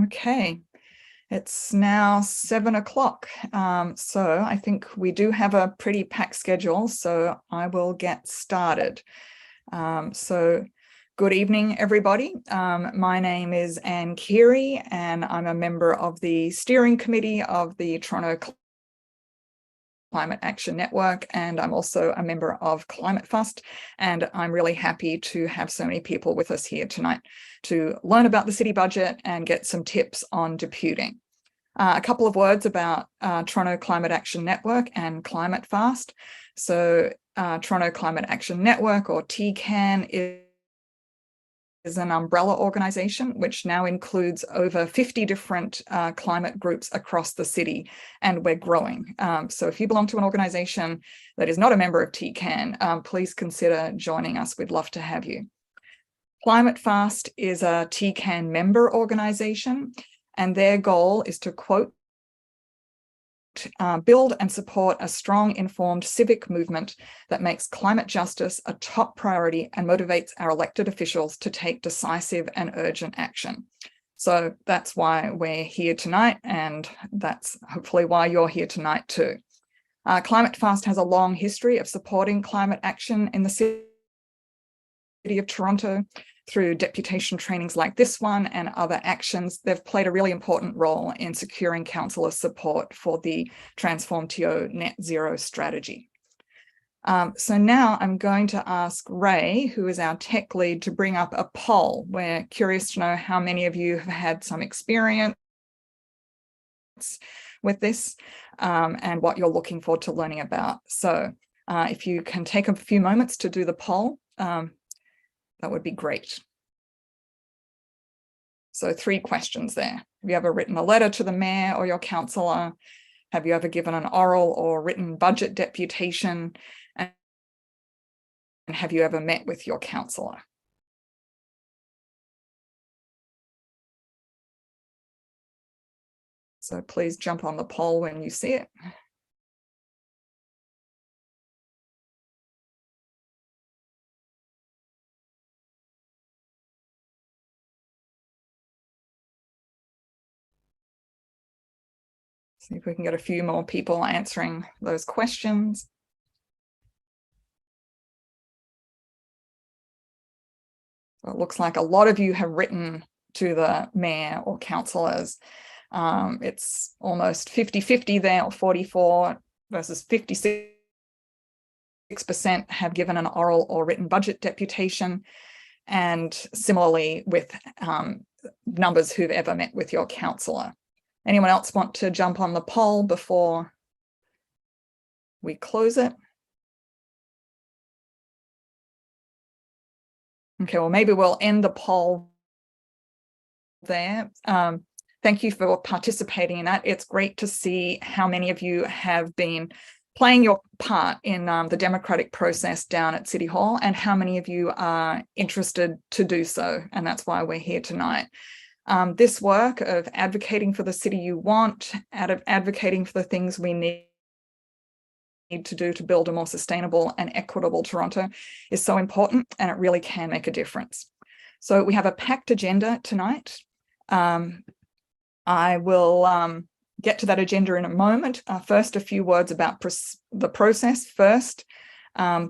Okay, it's now 7 o'clock. So I think we do have a pretty packed schedule, so I will get started. So good evening, everybody. My name is Anne Keary, and I'm a member of the steering committee of the Toronto Climate Action Network, and I'm also a member of ClimateFast, and I'm really happy to have so many people with us here tonight to learn about the city budget and get some tips on deputing. A couple of words about Toronto Climate Action Network and ClimateFast. So Toronto Climate Action Network, or TCAN, is an umbrella organization which now includes over 50 different climate groups across the city, and we're growing. So if you belong to an organization that is not a member of TCAN, please consider joining us. We'd love to have you. ClimateFast is a TCAN member organization, and their goal is to, quote, build and support a strong, informed civic movement that makes climate justice a top priority and motivates our elected officials to take decisive and urgent action. So that's why we're here tonight, and that's hopefully why you're here tonight too. ClimateFast has a long history of supporting climate action in the city of Toronto through deputation trainings like this one and other actions. They've played a really important role in securing councillor support for the Transform TO Net Zero strategy. So now I'm going to ask Ray, who is our tech lead, to bring up a poll. We're curious to know how many of you have had some experience with this and what you're looking forward to learning about. So if you can take a few moments to do the poll, that would be great. So 3 questions there. Have you ever written a letter to the mayor or your councillor? Have you ever given an oral or written budget deputation? And have you ever met with your councillor? So please jump on the poll when you see it. See if we can get a few more people answering those questions. So it looks like a lot of you have written to the mayor or councillors. It's almost 50-50 there, or 44 versus 56% have given an oral or written budget deputation. And similarly with numbers who've ever met with your councillor. Anyone else want to jump on the poll before we close it? Okay, well, maybe we'll end the poll there. Thank you for participating in that. It's great to see how many of you have been playing your part in the democratic process down at City Hall, and how many of you are interested to do so. And that's why we're here tonight. This work of advocating for the city you want, advocating for the things we need to do to build a more sustainable and equitable Toronto is so important, and it really can make a difference. So we have a packed agenda tonight. I will get to that agenda in a moment. First, a few words about the process. First,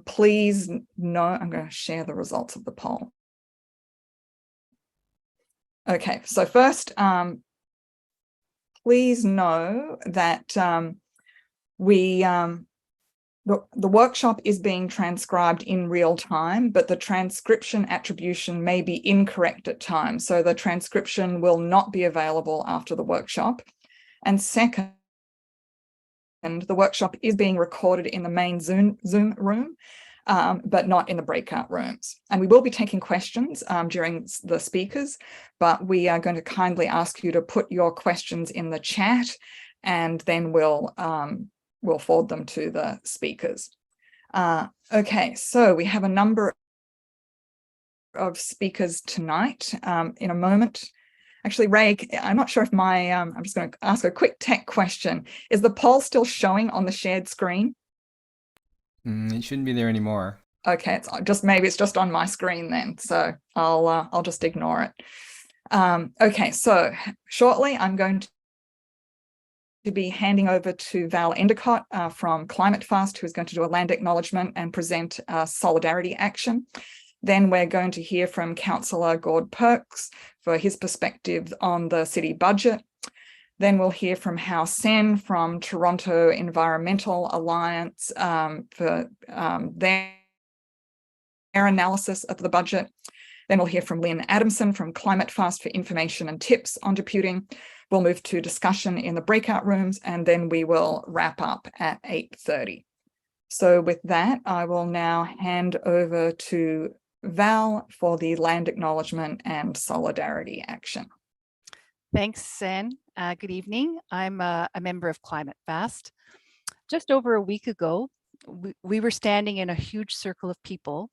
please know, I'm going to share the results of the poll. Okay, so first, please know that the workshop is being transcribed in real time, but the transcription attribution may be incorrect at times. So the transcription will not be available after the workshop. And second, the workshop is being recorded in the main Zoom room, but not in the breakout rooms. And we will be taking questions during the speakers, but we are going to kindly ask you to put your questions in the chat, and then we'll forward them to the speakers. Okay, so we have a number of speakers tonight. In a moment, actually, Ray, I'm not sure if I'm just going to ask a quick tech question. Is the poll still showing on the shared screen? It shouldn't be there anymore. Okay, maybe it's just on my screen then, so I'll just ignore it. Okay, so shortly I'm going to be handing over to Val Endicott from ClimateFast, who's going to do a land acknowledgement and present solidarity action. Then we're going to hear from Councillor Gord Perks for his perspective on the city budget. Then we'll hear from How-Sen from Toronto Environmental Alliance for their analysis of the budget. Then we'll hear from Lynn Adamson from ClimateFast for information and tips on deputing. We'll move to discussion in the breakout rooms, and then we will wrap up at 8:30. So with that, I will now hand over to Val for the land acknowledgement and solidarity action. Thanks, Sen. Good evening. I'm a member of ClimateFast. Just over a week ago, we were standing in a huge circle of people.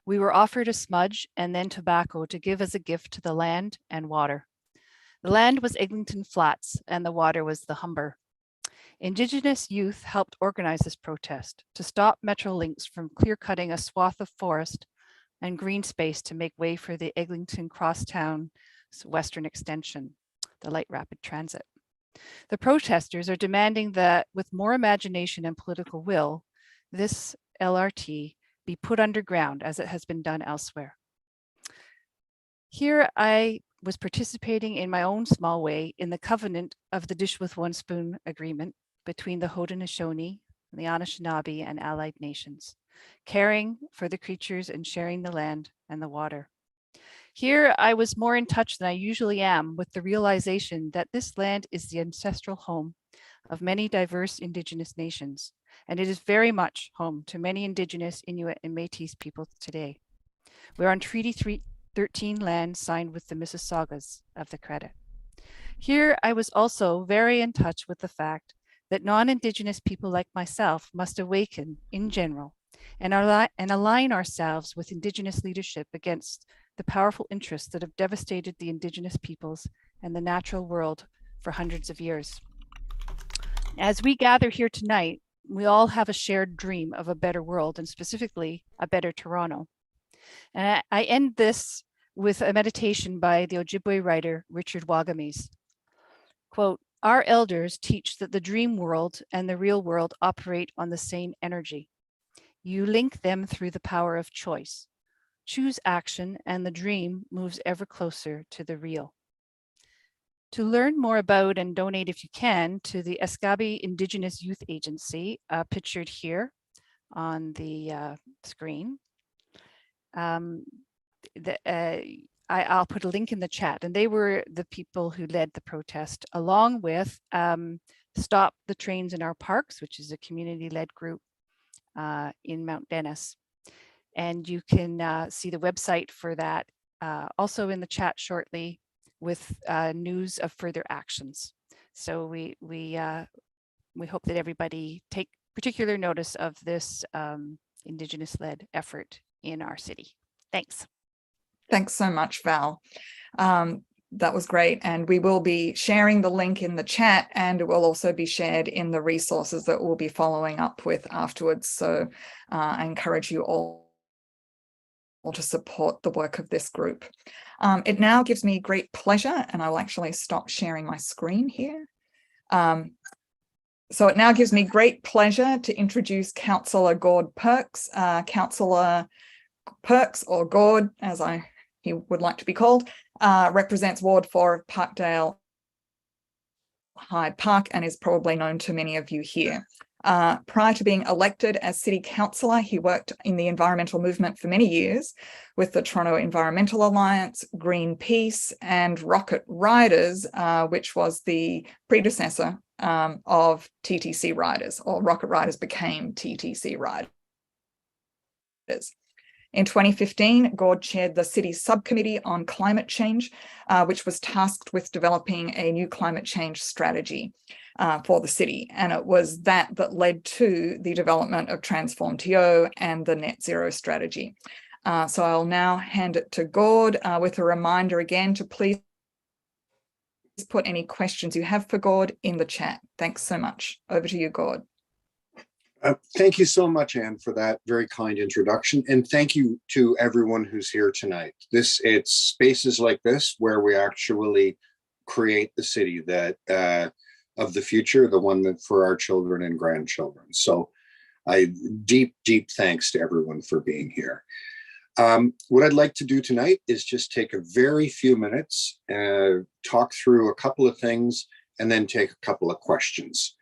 We were offered a smudge and then tobacco to give as a gift to the land and water. The land was Eglinton Flats and the water was the Humber. Indigenous youth helped organize this protest to stop Metrolinx from clear-cutting a swath of forest and green space to make way for the Eglinton Crosstown's western extension, the light rapid transit. The protesters are demanding that with more imagination and political will, this LRT be put underground as it has been done elsewhere. Here I was participating in my own small way in the covenant of the Dish with One Spoon agreement between the Haudenosaunee, the Anishinaabe and allied nations, caring for the creatures and sharing the land and the water. Here I was more in touch than I usually am with the realization that this land is the ancestral home of many diverse Indigenous nations, and it is very much home to many Indigenous, Inuit and Métis people today. We're on Treaty 13 land signed with the Mississaugas of the Credit. Here I was also very in touch with the fact that non-Indigenous people like myself must awaken in general and align ourselves with Indigenous leadership against the powerful interests that have devastated the Indigenous peoples and the natural world for hundreds of years. As we gather here tonight, we all have a shared dream of a better world and specifically a better Toronto. And I end this with a meditation by the Ojibwe writer, Richard Wagamese. Quote, "Our elders teach that the dream world and the real world operate on the same energy. You link them through the power of choice. Choose action and the dream moves ever closer to the real." To learn more about and donate if you can to the Escabi Indigenous Youth Agency, pictured here on the screen, I'll put a link in the chat, and they were the people who led the protest, along with Stop the Trains in Our Parks, which is a community-led group in Mount Dennis. And you can see the website for that also in the chat shortly with news of further actions. So we hope that everybody take particular notice of this Indigenous-led effort in our city. Thanks. Thanks so much, Val. That was great. And we will be sharing the link in the chat, and it will also be shared in the resources that we'll be following up with afterwards. So I encourage you all to support the work of this group. It now gives me great pleasure, and I'll actually stop sharing my screen here. So it now gives me great pleasure to introduce Councillor Gord Perks. Councillor Perks, or Gord, as he would like to be called, represents Ward 4 of Parkdale Hyde Park and is probably known to many of you here. Prior to being elected as City Councillor, he worked in the environmental movement for many years with the Toronto Environmental Alliance, Greenpeace and Rocket Riders, which was the predecessor of TTC Riders, or Rocket Riders became TTC Riders. In 2015, Gord chaired the city's subcommittee on climate change, which was tasked with developing a new climate change strategy for the city. And it was that led to the development of Transform TO and the net zero strategy. So I'll now hand it to Gord with a reminder again to please put any questions you have for Gord in the chat. Thanks so much. Over to you, Gord. Thank you so much, Anne, for that very kind introduction. And thank you to everyone who's here tonight. It's spaces like this where we actually create the city that of the future, the one that for our children and grandchildren. So deep thanks to everyone for being here. What I'd like to do tonight is just take a very few minutes, talk through a couple of things, and then take a couple of questions.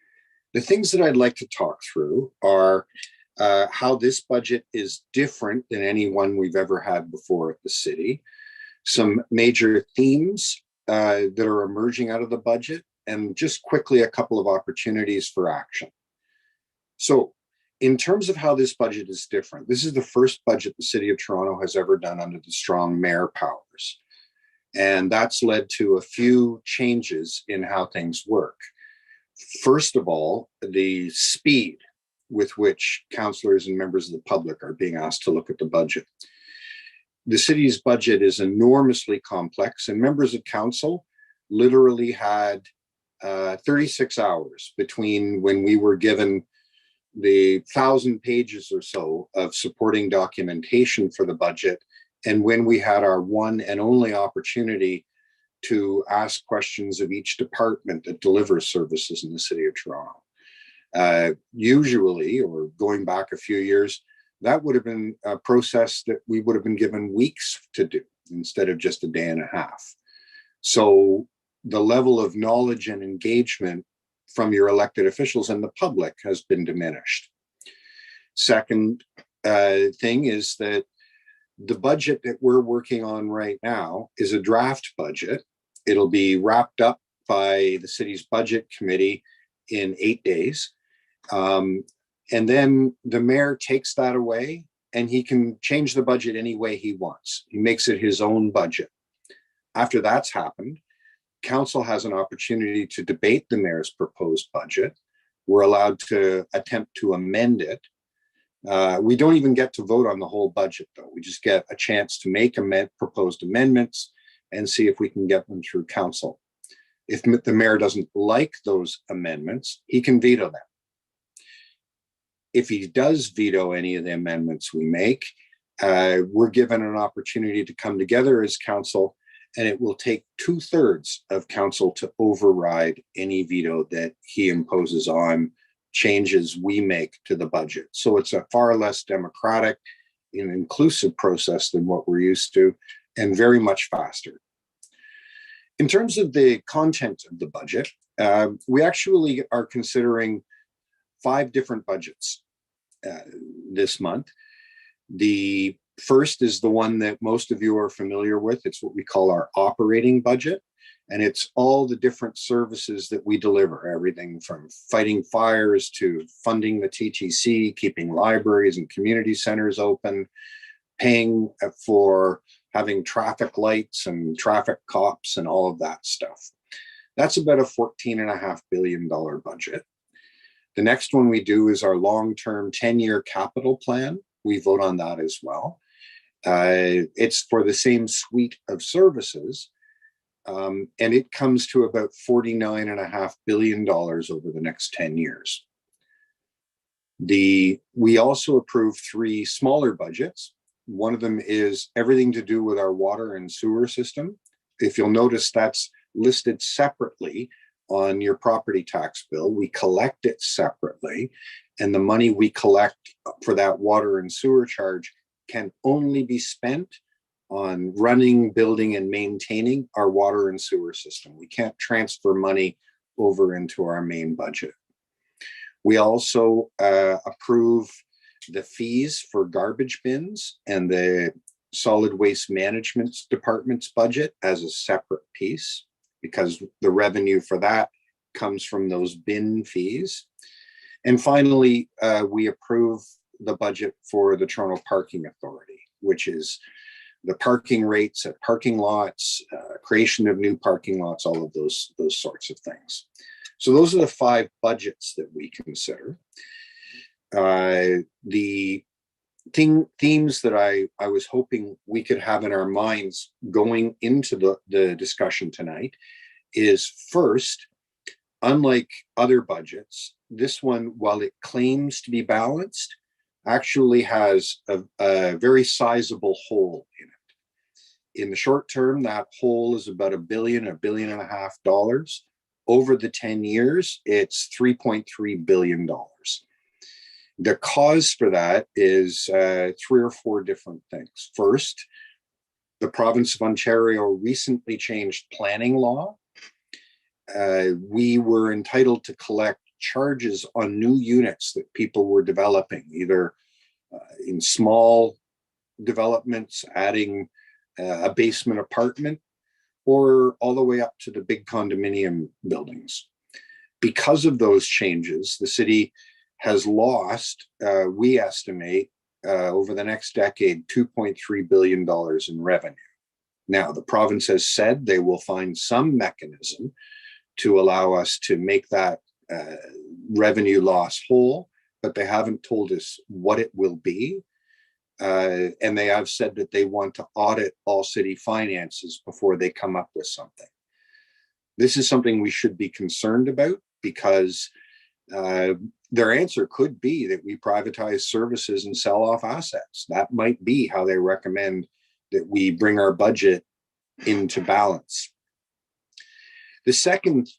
The things that I'd like to talk through are how this budget is different than any one we've ever had before at the city, some major themes that are emerging out of the budget, and just quickly a couple of opportunities for action. So in terms of how this budget is different, this is the first budget the City of Toronto has ever done under the strong mayor powers. And that's led to a few changes in how things work. First of all, the speed with which councillors and members of the public are being asked to look at the budget. The city's budget is enormously complex, and members of council literally had 36 hours between when we were given the 1,000 pages or so of supporting documentation for the budget and when we had our one and only opportunity to ask questions of each department that delivers services in the City of Toronto. Usually, or going back a few years, that would have been a process that we would have been given weeks to do instead of just a day and a half. So the level of knowledge and engagement from your elected officials and the public has been diminished. Second thing is that the budget that we're working on right now is a draft budget. It'll be wrapped up by the city's budget committee in 8 days. And then the mayor takes that away and he can change the budget any way he wants. He makes it his own budget. After that's happened, council has an opportunity to debate the mayor's proposed budget. We're allowed to attempt to amend it. We don't even get to vote on the whole budget, though. We just get a chance to make proposed amendments and see if we can get them through council. If the mayor doesn't like those amendments, he can veto them. If he does veto any of the amendments we make, we're given an opportunity to come together as council, and it will take 2/3 of council to override any veto that he imposes on changes we make to the budget. So it's a far less democratic and inclusive process than what we're used to, and very much faster. In terms of the content of the budget, we actually are considering 5 different budgets this month. The first is the one that most of you are familiar with. It's what we call our operating budget. And it's all the different services that we deliver, everything from fighting fires to funding the TTC, keeping libraries and community centers open, paying for having traffic lights and traffic cops and all of that stuff. That's about a $14.5 billion budget. The next one we do is our long-term 10-year capital plan. We vote on that as well. It's for the same suite of services, and it comes to about $49.5 billion over the next 10 years. We also approved 3 smaller budgets. One of them is everything to do with our water and sewer system. If you'll notice, that's listed separately on your property tax bill. We collect it separately, and the money we collect for that water and sewer charge can only be spent on running, building, and maintaining our water and sewer system. We can't transfer money over into our main budget. We also approve the fees for garbage bins and the solid waste management department's budget as a separate piece, because the revenue for that comes from those bin fees. And finally, we approve the budget for the Toronto Parking Authority, which is the parking rates at parking lots, creation of new parking lots, all of those sorts of things. So those are the 5 budgets that we consider. The themes that I was hoping we could have in our minds going into the discussion tonight is, first, unlike other budgets, this one, while it claims to be balanced, actually has a very sizable hole in it. In the short term, that hole is about $1 billion, $1.5 billion. Over the 10 years, it's $3.3 billion. The cause for that is 3 or 4 different things. First, the province of Ontario recently changed planning law. We were entitled to collect charges on new units that people were developing, either in small developments, adding a basement apartment, or all the way up to the big condominium buildings. Because of those changes, the city has lost, we estimate, over the next decade, $2.3 billion in revenue. Now, the province has said they will find some mechanism to allow us to make that revenue loss whole, but they haven't told us what it will be. And they have said that they want to audit all city finances before they come up with something. This is something we should be concerned about, because their answer could be that we privatize services and sell off assets. That might be how they recommend that we bring our budget into balance. The second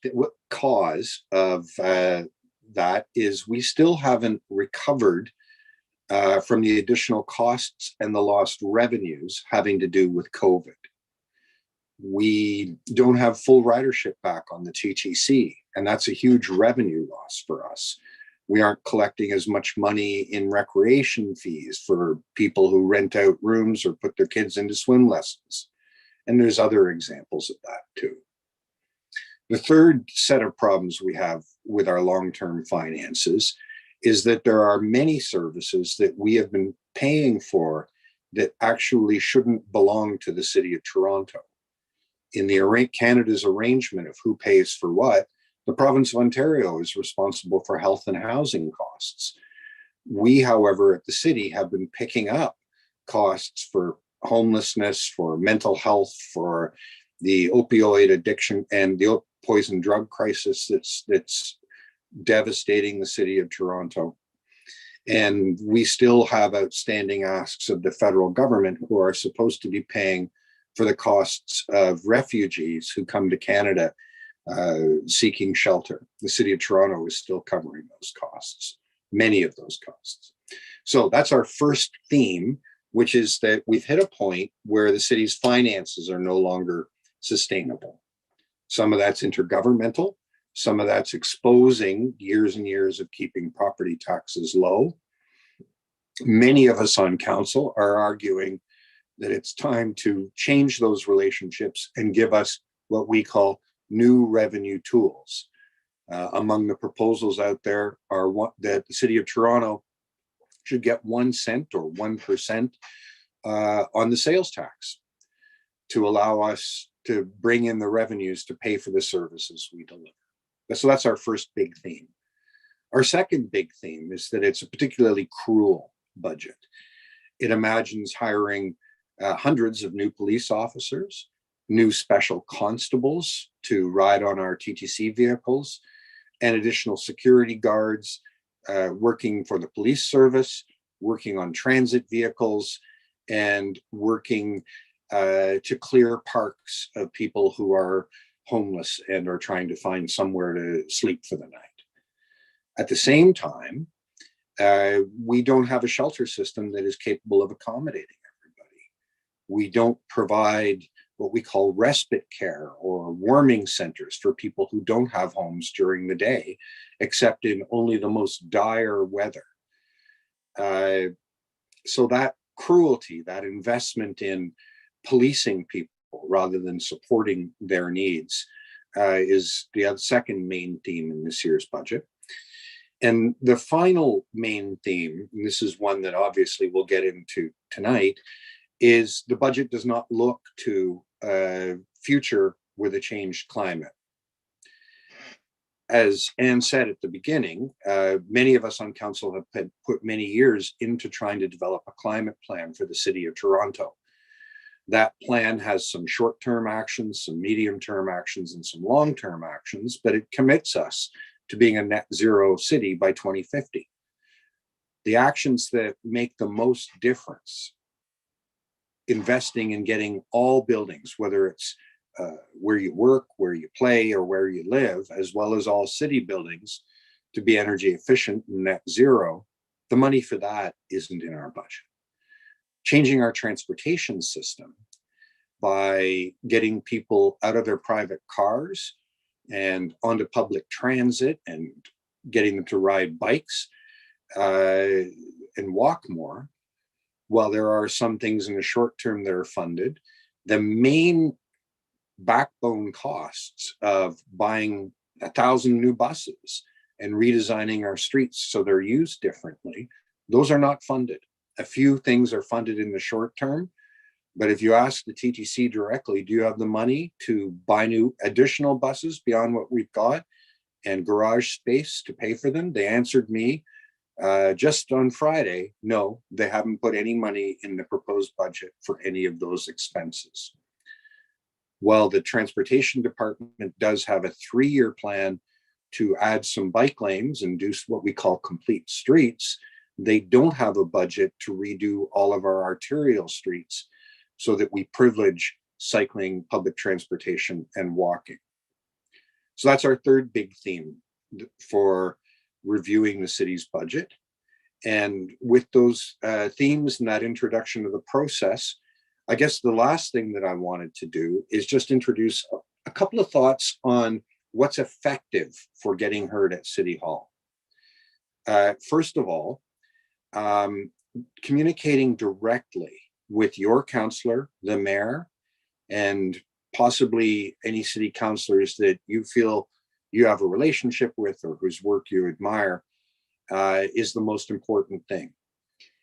cause of that is we still haven't recovered from the additional costs and the lost revenues having to do with COVID. We don't have full ridership back on the TTC, and that's a huge revenue loss for us. We aren't collecting as much money in recreation fees for people who rent out rooms or put their kids into swim lessons. And there's other examples of that too. The third set of problems we have with our long-term finances is that there are many services that we have been paying for that actually shouldn't belong to the City of Toronto. In the Canada's arrangement of who pays for what, the province of Ontario is responsible for health and housing costs. We, however, at the city have been picking up costs for homelessness, for mental health, for the opioid addiction and the poison drug crisis that's devastating the City of Toronto. And we still have outstanding asks of the federal government, who are supposed to be paying for the costs of refugees who come to Canada seeking shelter. The City of Toronto is still covering those costs, many of those costs. So that's our first theme, which is that we've hit a point where the city's finances are no longer sustainable. Some of that's intergovernmental, some of that's exposing years and years of keeping property taxes low. Many of us on council are arguing that it's time to change those relationships and give us what we call new revenue tools. Among the proposals out there are that the City of Toronto should get 1 cent or 1% on the sales tax to allow us to bring in the revenues to pay for the services we deliver. So that's our first big theme. Our second big theme is that it's a particularly cruel budget. It imagines hiring hundreds of new police officers, new special constables to ride on our TTC vehicles, and additional security guards working for the police service, working on transit vehicles, and working to clear parks of people who are homeless and are trying to find somewhere to sleep for the night. At the same time, we don't have a shelter system that is capable of accommodating everybody. We don't provide what we call respite care or warming centers for people who don't have homes during the day, except in only the most dire weather. So that cruelty, that investment in policing people rather than supporting their needs is the second main theme in this year's budget. And the final main theme, and this is one that obviously we'll get into tonight, is the budget does not look to a future with a changed climate. As Anne said at the beginning, many of us on council have put many years into trying to develop a climate plan for the City of Toronto. That plan has some short-term actions, some medium-term actions, and some long-term actions, but it commits us to being a net zero city by 2050. The actions that make the most difference, investing in getting all buildings, whether it's where you work, where you play, or where you live, as well as all city buildings, to be energy efficient and net zero, the money for that isn't in our budget. Changing our transportation system by getting people out of their private cars and onto public transit and getting them to ride bikes and walk more. While there are some things in the short term that are funded, the main backbone costs of buying 1,000 new buses and redesigning our streets so they're used differently, those are not funded. A few things are funded in the short term, but if you ask the TTC directly, do you have the money to buy new additional buses beyond what we've got and garage space to pay for them? They answered me just on Friday, no, they haven't put any money in the proposed budget for any of those expenses. While the transportation department does have a 3-year plan to add some bike lanes and do what we call complete streets, they don't have a budget to redo all of our arterial streets so that we privilege cycling, public transportation, and walking. So that's our third big theme for reviewing the city's budget. And with those themes and that introduction to the process, I guess the last thing that I wanted to do is just introduce a couple of thoughts on what's effective for getting heard at City Hall. First of all, communicating directly with your councillor, the mayor, and possibly any city councillors that you feel you have a relationship with or whose work you admire is the most important thing.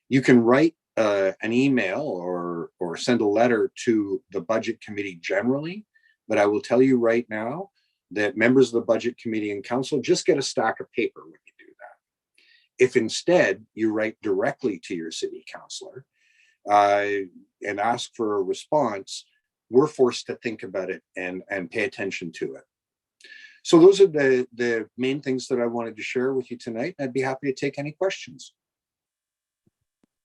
You can write an email or send a letter to the budget committee generally, but I will tell you right now that members of the budget committee and council just get a stack of paper when you do that. If instead you write directly to your city councillor and ask for a response, we're forced to think about it and pay attention to it. So those are the main things that I wanted to share with you tonight. I'd be happy to take any questions.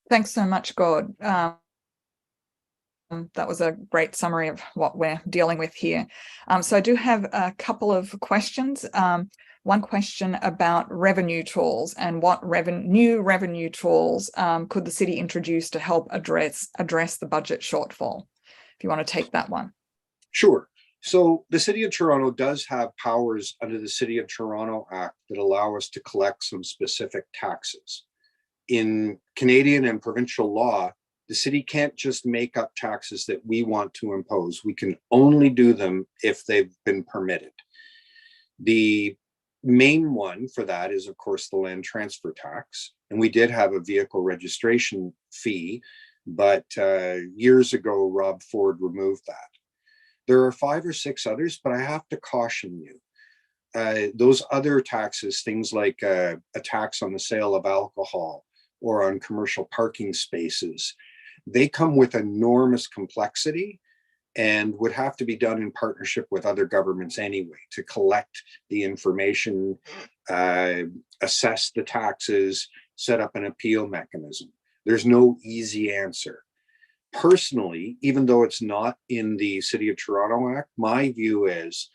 Thanks so much, Gord. That was a great summary of what we're dealing with here. So I do have a couple of questions. One question about revenue tools and what new revenue tools could the city introduce to help address the budget shortfall? If you want to take that one. Sure. So the City of Toronto does have powers under the City of Toronto Act that allow us to collect some specific taxes. In Canadian and provincial law, the city can't just make up taxes that we want to impose. We can only do them if they've been permitted. The main one for that is, of course, the land transfer tax. And we did have a vehicle registration fee, but years ago, Rob Ford removed that. There are 5 or 6 others, but I have to caution you. Those other taxes, things like a tax on the sale of alcohol or on commercial parking spaces, they come with enormous complexity and would have to be done in partnership with other governments anyway to collect the information, assess the taxes, set up an appeal mechanism. There's no easy answer. Personally, even though it's not in the City of Toronto Act, my view is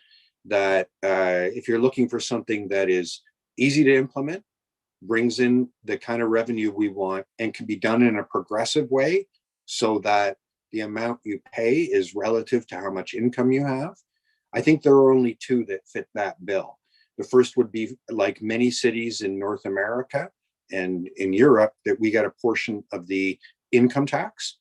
that if you're looking for something that is easy to implement, brings in the kind of revenue we want, and can be done in a progressive way so that the amount you pay is relative to how much income you have, I think there are only 2 that fit that bill. The first would be, like many cities in North America and in Europe, that we get a portion of the income tax.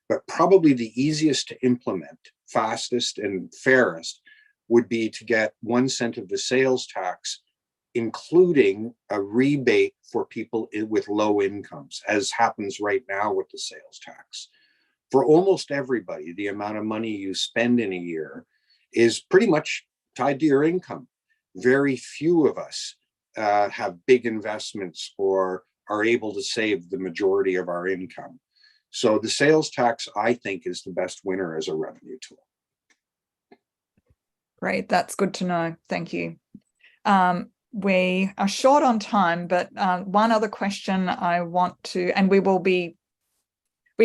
But probably the easiest to implement, fastest and fairest, would be to get 1 cent of the sales tax, including a rebate for people with low incomes, as happens right now with the sales tax. For almost everybody, the amount of money you spend in a year is pretty much tied to your income. Very few of us have big investments or are able to save the majority of our income. So the sales tax, I think, is the best winner as a revenue tool. Great, that's good to know. Thank you. we are short on time, but one other question I want to, and we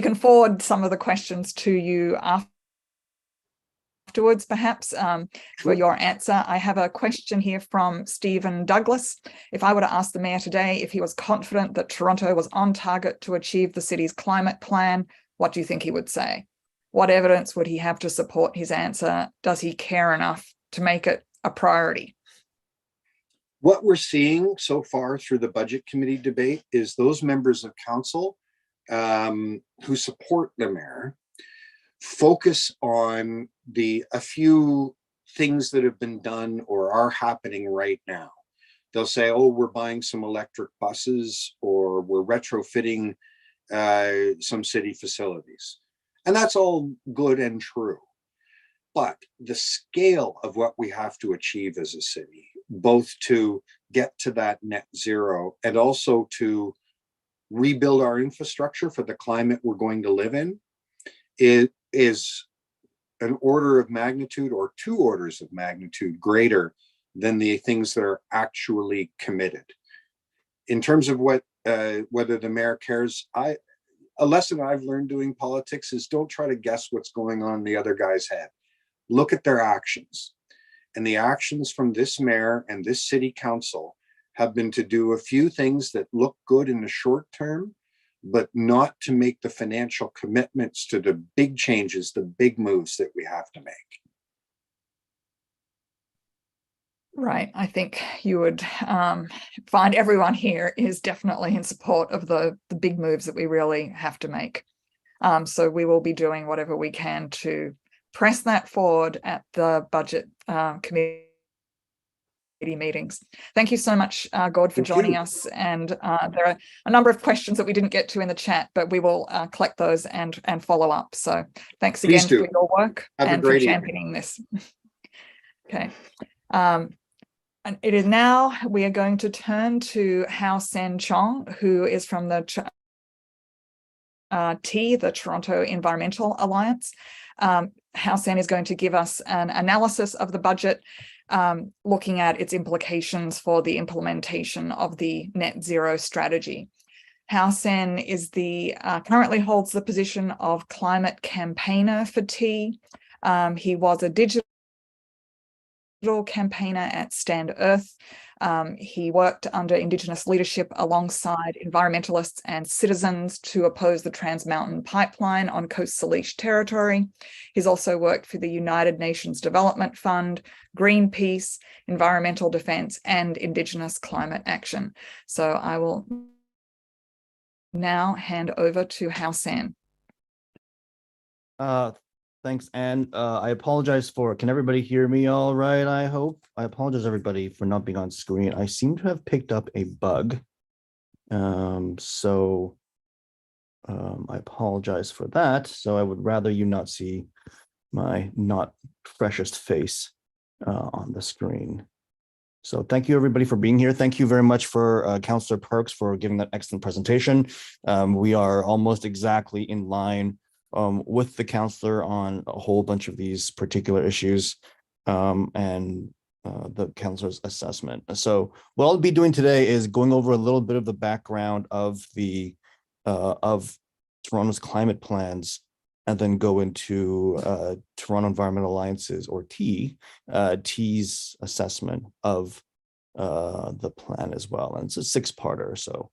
can forward some of the questions to you afterwards, perhaps, for your answer. I have a question here from Stephen Douglas. If I were to ask the mayor today if he was confident that Toronto was on target to achieve the city's climate plan, what do you think he would say? What evidence would he have to support his answer? Does he care enough to make it a priority? What we're seeing so far through the budget committee debate is those members of council who support the mayor focus on a few things that have been done or are happening right now. They'll say, oh, we're buying some electric buses, or we're retrofitting some city facilities. And that's all good and true. But the scale of what we have to achieve as a city, both to get to that net zero and also to rebuild our infrastructure for the climate we're going to live in, it is an order of magnitude or 2 orders of magnitude greater than the things that are actually committed. In terms of what whether the mayor cares, a lesson I've learned doing politics is don't try to guess what's going on in the other guy's head. Look at their actions. And the actions from this mayor and this city council have been to do a few things that look good in the short term, but not to make the financial commitments to the big changes, the big moves that we have to make. Right. I think you would find everyone here is definitely in support of the big moves that we really have to make. So we will be doing whatever we can to press that forward at the budget committee meetings. Thank you so much, Gord, for joining us. And there are a number of questions that we didn't get to in the chat, but we will collect those and follow up. So thanks again for your work and for championing this. Okay. And it is now, we are going to turn to How-Sen Chong, who is from the the Toronto Environmental Alliance. How-Sen is going to give us an analysis of the budget, looking at its implications for the implementation of the net zero strategy. How-Sen is currently holds the position of climate campaigner for T. He was a digital campaigner at Stand Earth. He worked under Indigenous leadership alongside environmentalists and citizens to oppose the Trans Mountain Pipeline on Coast Salish territory. He's also worked for the United Nations Development Fund, Greenpeace, Environmental Defence, and Indigenous Climate Action. So I will now hand over to How-Sen. Thanks, Anne. I apologize can everybody hear me all right, I hope? I apologize, everybody, for not being on screen. I seem to have picked up a bug. I apologize for that. So I would rather you not see my not freshest face on the screen. So thank you, everybody, for being here. Thank you very much for Councillor Perks for giving that excellent presentation. We are almost exactly in line with the councillor on a whole bunch of these particular issues and the councillor's assessment. So what I'll be doing today is going over a little bit of the background of Toronto's climate plans, and then go into Toronto Environmental Alliance's, or T's assessment of the plan as well. And it's a 6-parter. So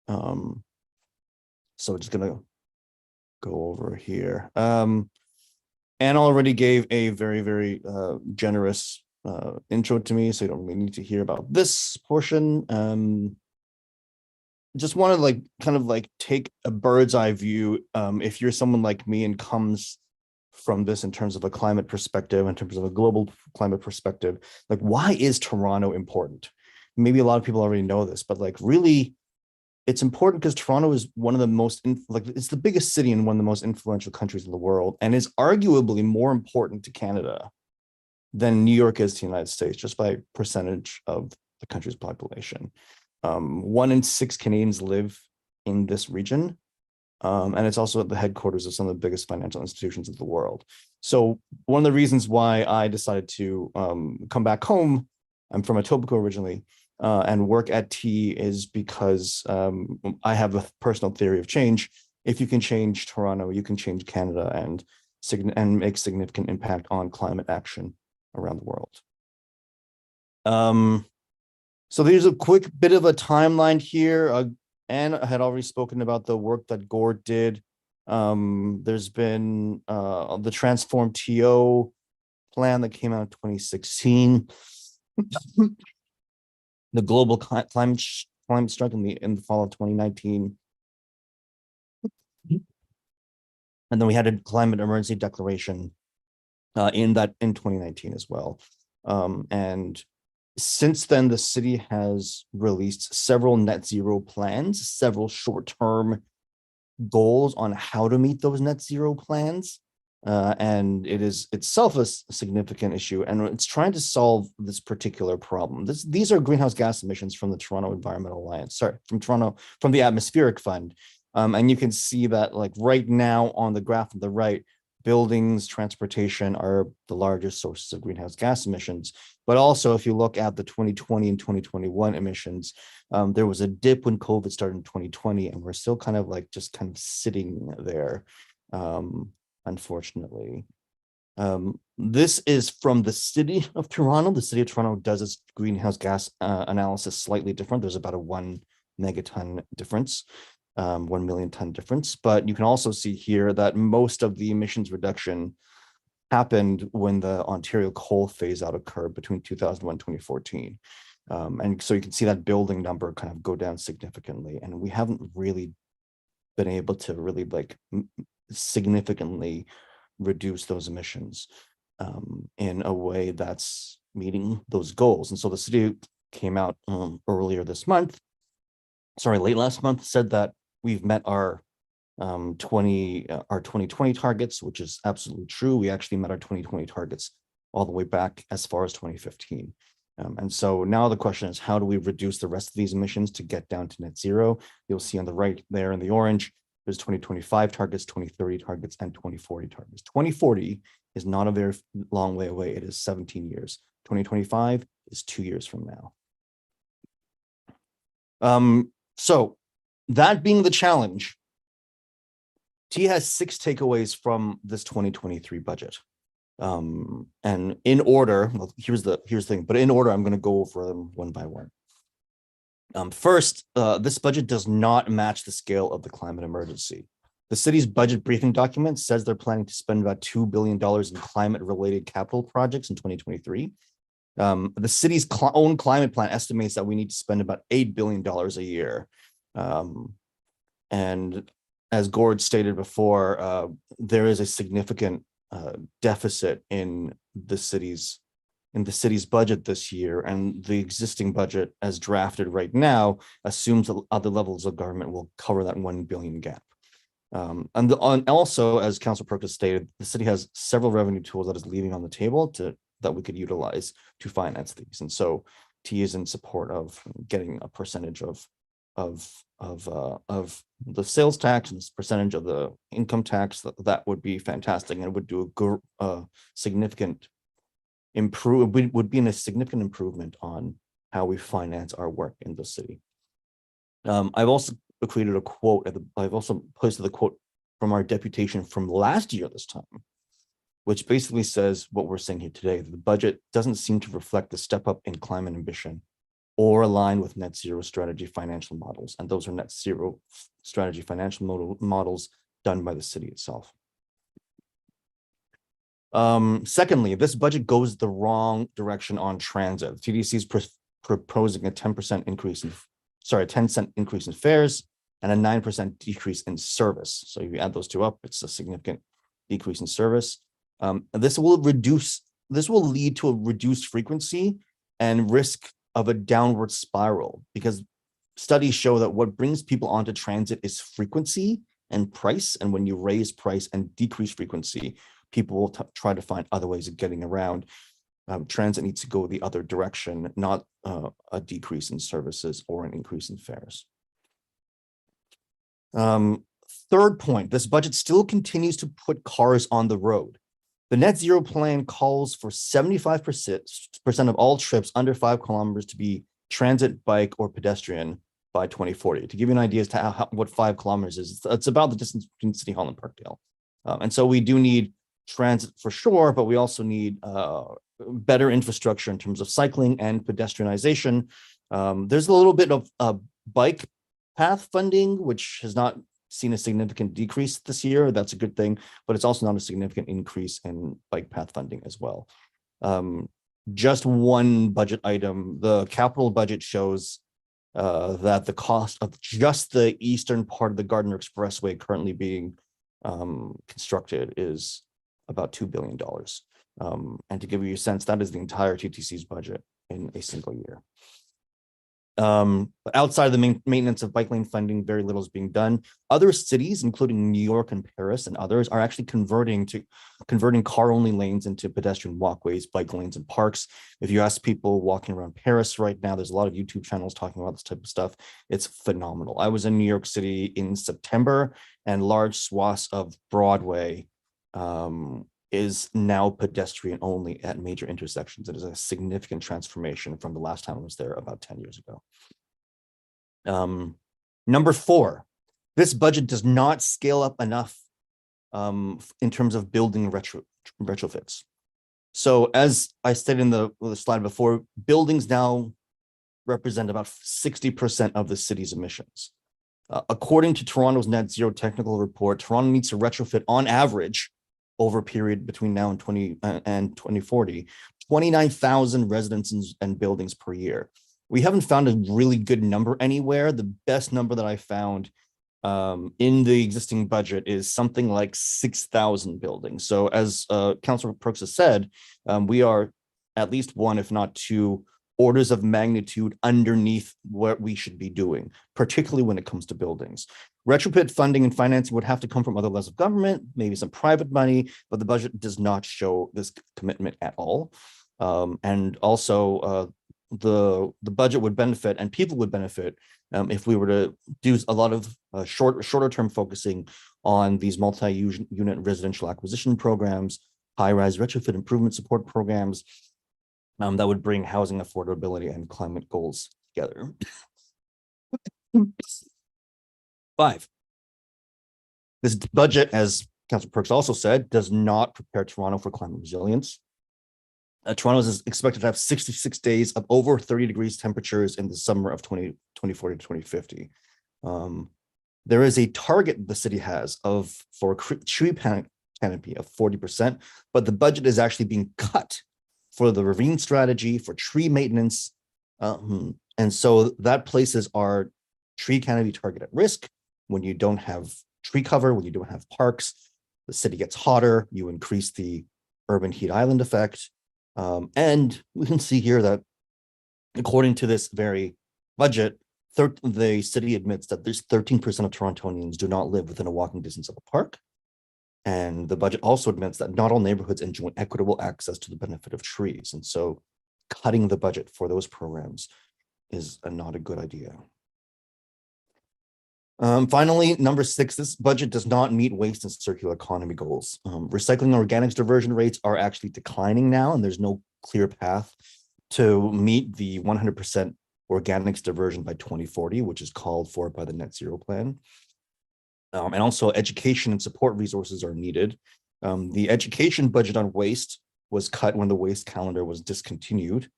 we're just gonna go over here. Anne already gave a very, very generous intro to me, so you don't really need to hear about this portion. Just want to kind of take a bird's eye view. If you're someone like me and comes from this in terms of a climate perspective, in terms of a global climate perspective, why is Toronto important? Maybe a lot of people already know this, but really, it's important because Toronto is one of the most, it's the biggest city in one of the most influential countries in the world, and is arguably more important to Canada than New York is to the United States, just by percentage of the country's population. 1 in 6 Canadians live in this region, and it's also at the headquarters of some of the biggest financial institutions of the world. So one of the reasons why I decided to come back home, I'm from Etobicoke originally, and work at T is because I have a personal theory of change. If you can change Toronto, you can change Canada and make significant impact on climate action around the world. So there's a quick bit of a timeline here. Anne had already spoken about the work that Gord did. There's been the Transform TO plan that came out in 2016. The global climate strike in the fall of 2019. And then we had a climate emergency declaration in 2019 as well. And since then, the city has released several net zero plans, several short-term goals on how to meet those net zero plans. And it is itself a significant issue, and it's trying to solve this particular problem. These are greenhouse gas emissions from the Toronto Environmental Alliance, from the Atmospheric Fund. And you can see that, like, right now on the graph on the right, buildings, transportation are the largest sources of greenhouse gas emissions. But also, if you look at the 2020 and 2021 emissions, there was a dip when COVID started in 2020, and we're still kind of sitting there, unfortunately. This is from the city of Toronto. The city of Toronto does its greenhouse gas analysis slightly different. There's about a 1 megaton difference. 1 million ton difference, but you can also see here that most of the emissions reduction happened when the Ontario coal phase out occurred between 2001 and 2014. And so you can see that building number kind of go down significantly, and we haven't really been able to really significantly reduce those emissions in a way that's meeting those goals. And so the city came out late last month, said that we've met our 2020 targets, which is absolutely true. We actually met our 2020 targets all the way back as far as 2015. And so now the question is, how do we reduce the rest of these emissions to get down to net zero? You'll see on the right there in the orange, there's 2025 targets, 2030 targets, and 2040 targets. 2040 is not a very long way away. It is 17 years. 2025 is 2 years from now. So that being the challenge, T has 6 takeaways from this 2023 budget. And in order, well, here's the thing, but in order, I'm going to go over them one by one. First, this budget does not match the scale of the climate emergency. The city's budget briefing document says they're planning to spend about $2 billion in climate-related capital projects in 2023. The city's own climate plan estimates that we need to spend about $8 billion a year. And as Gord stated before, there is a significant deficit in the city's budget this year, and the existing budget as drafted right now assumes that other levels of government will cover that 1 billion gap. And also, as Councillor Perk has stated, the city has several revenue tools that is leaving on the table that we could utilize to finance these. And so T is in support of getting a percentage of the sales tax and this percentage of the income tax. That would be fantastic, and it would do a significant would be a significant improvement on how we finance our work in the city. I've also created a quote. I've also posted the quote from our deputation from last year this time, which basically says what we're saying here today. The budget doesn't seem to reflect the step up in climate ambition or align with net zero strategy financial models. And those are net zero strategy financial models done by the city itself. Secondly, this budget goes the wrong direction on transit. TDC is proposing a 10% increase in, 10-cent increase in fares and a 9% decrease in service. So if you add those two up, it's a significant decrease in service. This will lead to a reduced frequency and risk of a downward spiral, because studies show that what brings people onto transit is frequency and price. And when you raise price and decrease frequency, people will try to find other ways of getting around. Transit needs to go the other direction, not a decrease in services or an increase in fares. Third point, this budget still continues to put cars on the road. The net zero plan calls for 75% of all trips under 5 kilometers to be transit, bike, or pedestrian by 2040. To give you an idea as to what 5 kilometers is, it's about the distance between City Hall and Parkdale. And so we do need transit for sure, but we also need better infrastructure in terms of cycling and pedestrianization. There's a little bit of bike path funding, which has not seen a significant decrease this year. That's a good thing, but it's also not a significant increase in bike path funding as well. Just one budget item, the capital budget shows that the cost of just the eastern part of the Gardner Expressway currently being constructed is about $2 billion. And to give you a sense, that is the entire TTC's budget in a single year. Outside of the maintenance of bike lane funding, very little is being done. Other cities, including New York and Paris and others, are actually converting car-only lanes into pedestrian walkways, bike lanes, and parks. If you ask people walking around Paris right now, there's a lot of YouTube channels talking about this type of stuff. It's phenomenal. I was in New York City in September, and large swaths of Broadway is now pedestrian only at major intersections. It is a significant transformation from the last time I was there about 10 years ago. Number 4, this budget does not scale up enough in terms of building retrofits. So as I stated in the slide before, buildings now represent about 60% of the city's emissions. According to Toronto's Net Zero Technical Report, Toronto needs to retrofit on average over a period between now and 2040, 29,000 residences and buildings per year. We haven't found a really good number anywhere. The best number that I found in the existing budget is something like 6,000 buildings. So as Councillor Perks has said, we are at least 1, if not 2, orders of magnitude underneath what we should be doing, particularly when it comes to buildings. Retrofit funding and financing would have to come from other levels of government, maybe some private money, but the budget does not show this commitment at all. And also the budget would benefit and people would benefit if we were to do a lot of shorter term focusing on these multi-unit residential acquisition programs, high-rise retrofit improvement support programs, that would bring housing affordability and climate goals together. 5. This budget, as Councillor Perks also said, does not prepare Toronto for climate resilience. Toronto is expected to have 66 days of over 30 degrees temperatures in the summer of 2040 to 2050. There is a target the city has for a tree canopy of 40%, but the budget is actually being cut for the ravine strategy, for tree maintenance. And so that places our tree canopy target at risk. When you don't have tree cover, when you don't have parks, the city gets hotter, you increase the urban heat island effect. And we can see here that according to this very budget, the city admits that there's 13% of Torontonians do not live within a walking distance of a park. And the budget also admits that not all neighborhoods enjoy equitable access to the benefit of trees. And so cutting the budget for those programs is not a good idea. Finally, number 6, this budget does not meet waste and circular economy goals. Recycling organics diversion rates are actually declining now, and there's no clear path to meet the 100% organics diversion by 2040, which is called for by the Net Zero Plan. And also education and support resources are needed. The education budget on waste was cut when the waste calendar was discontinued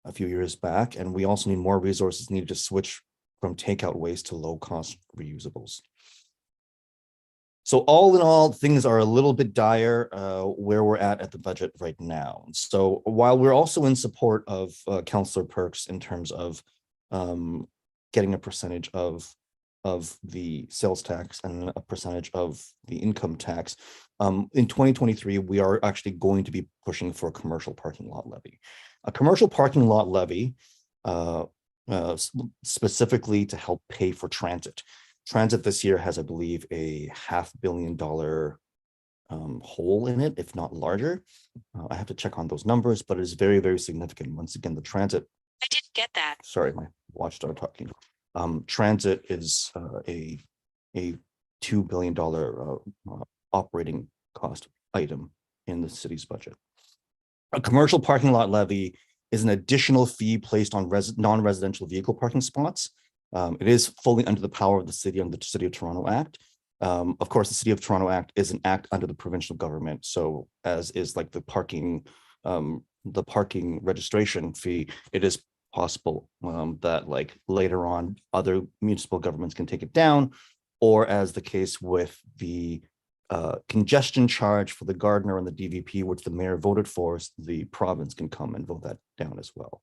a few years back. And we also need more resources needed to switch from takeout waste to low-cost reusables. So all in all, things are a little bit dire where we're at the budget right now. So while we're also in support of Councillor Perks in terms of getting a percentage of the sales tax and a percentage of the income tax, in 2023, we are actually going to be pushing for a commercial parking lot levy. A commercial parking lot levy specifically to help pay for transit. Transit this year has, I believe, a $500 million hole in it, if not larger. I have to check on those numbers, but it is very, very significant. Once again, the transit. I didn't get that. Sorry, my watch started talking. Transit is a $2 billion operating cost item in the city's budget. A commercial parking lot levy is an additional fee placed on non-residential vehicle parking spots. It is fully under the power of the city under the City of Toronto Act. Of course, the City of Toronto Act is an act under the provincial government. So as is like the parking registration fee, it is possible that like later on other municipal governments can take it down, or as the case with the congestion charge for the Gardner and the DVP, which the mayor voted for, the province can come and vote that down as well.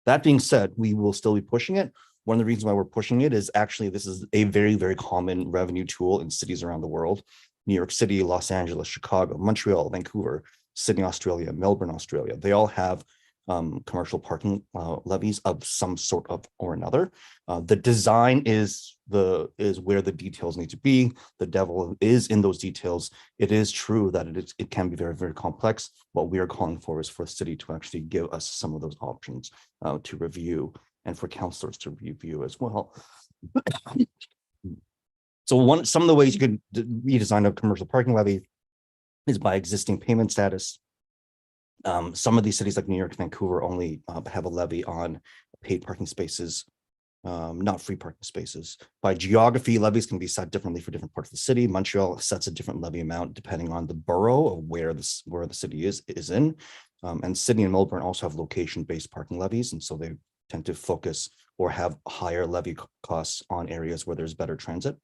That being said, we will still be pushing it. One of the reasons why we're pushing it is actually this is a very, very common revenue tool in cities around the world. New York City, Los Angeles, Chicago, Montreal, Vancouver, Sydney, Australia, Melbourne, Australia. They all have commercial parking levies of some sort of or another. The design is where the details need to be. The devil is in those details. It is true that it can be very, very complex. What we are calling for is for the city to actually give us some of those options to review, and for councillors to review as well. So some of the ways you could redesign a commercial parking levy is by existing payment status. Some of these cities like New York, Vancouver only have a levy on paid parking spaces, not free parking spaces. By geography, levies can be set differently for different parts of the city. Montreal sets a different levy amount depending on the borough of where the city is in. And Sydney and Melbourne also have location-based parking levies, and so they tend to focus or have higher levy costs on areas where there's better transit.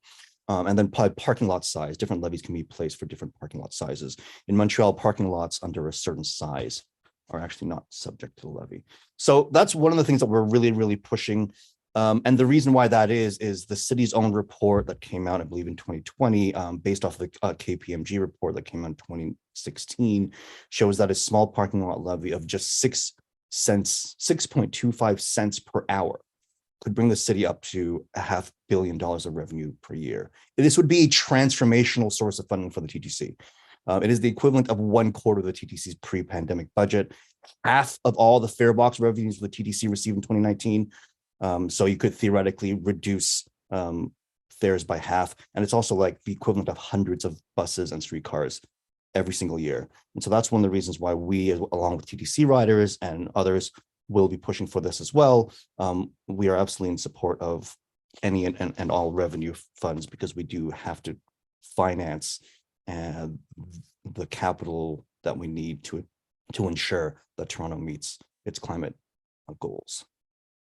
And then parking lot size, different levies can be placed for different parking lot sizes. In Montreal, parking lots under a certain size are actually not subject to the levy. So that's one of the things that we're really, really pushing. And the reason why that is the city's own report that came out, I believe, in 2020, based off the KPMG report that came out in 2016, shows that a small parking lot levy of just 6.25 cents per hour could bring the city up to $500 million of revenue per year. This would be a transformational source of funding for the TTC. It is the equivalent of 1/4 of the TTC's pre-pandemic budget, half of all the fare box revenues the TTC received in 2019. So you could theoretically reduce fares by half. And it's also like the equivalent of hundreds of buses and streetcars every single year. And so that's one of the reasons why we, along with TTC riders and others, will be pushing for this as well. We are absolutely in support of any and all revenue funds, because we do have to finance the capital that we need to ensure that Toronto meets its climate goals.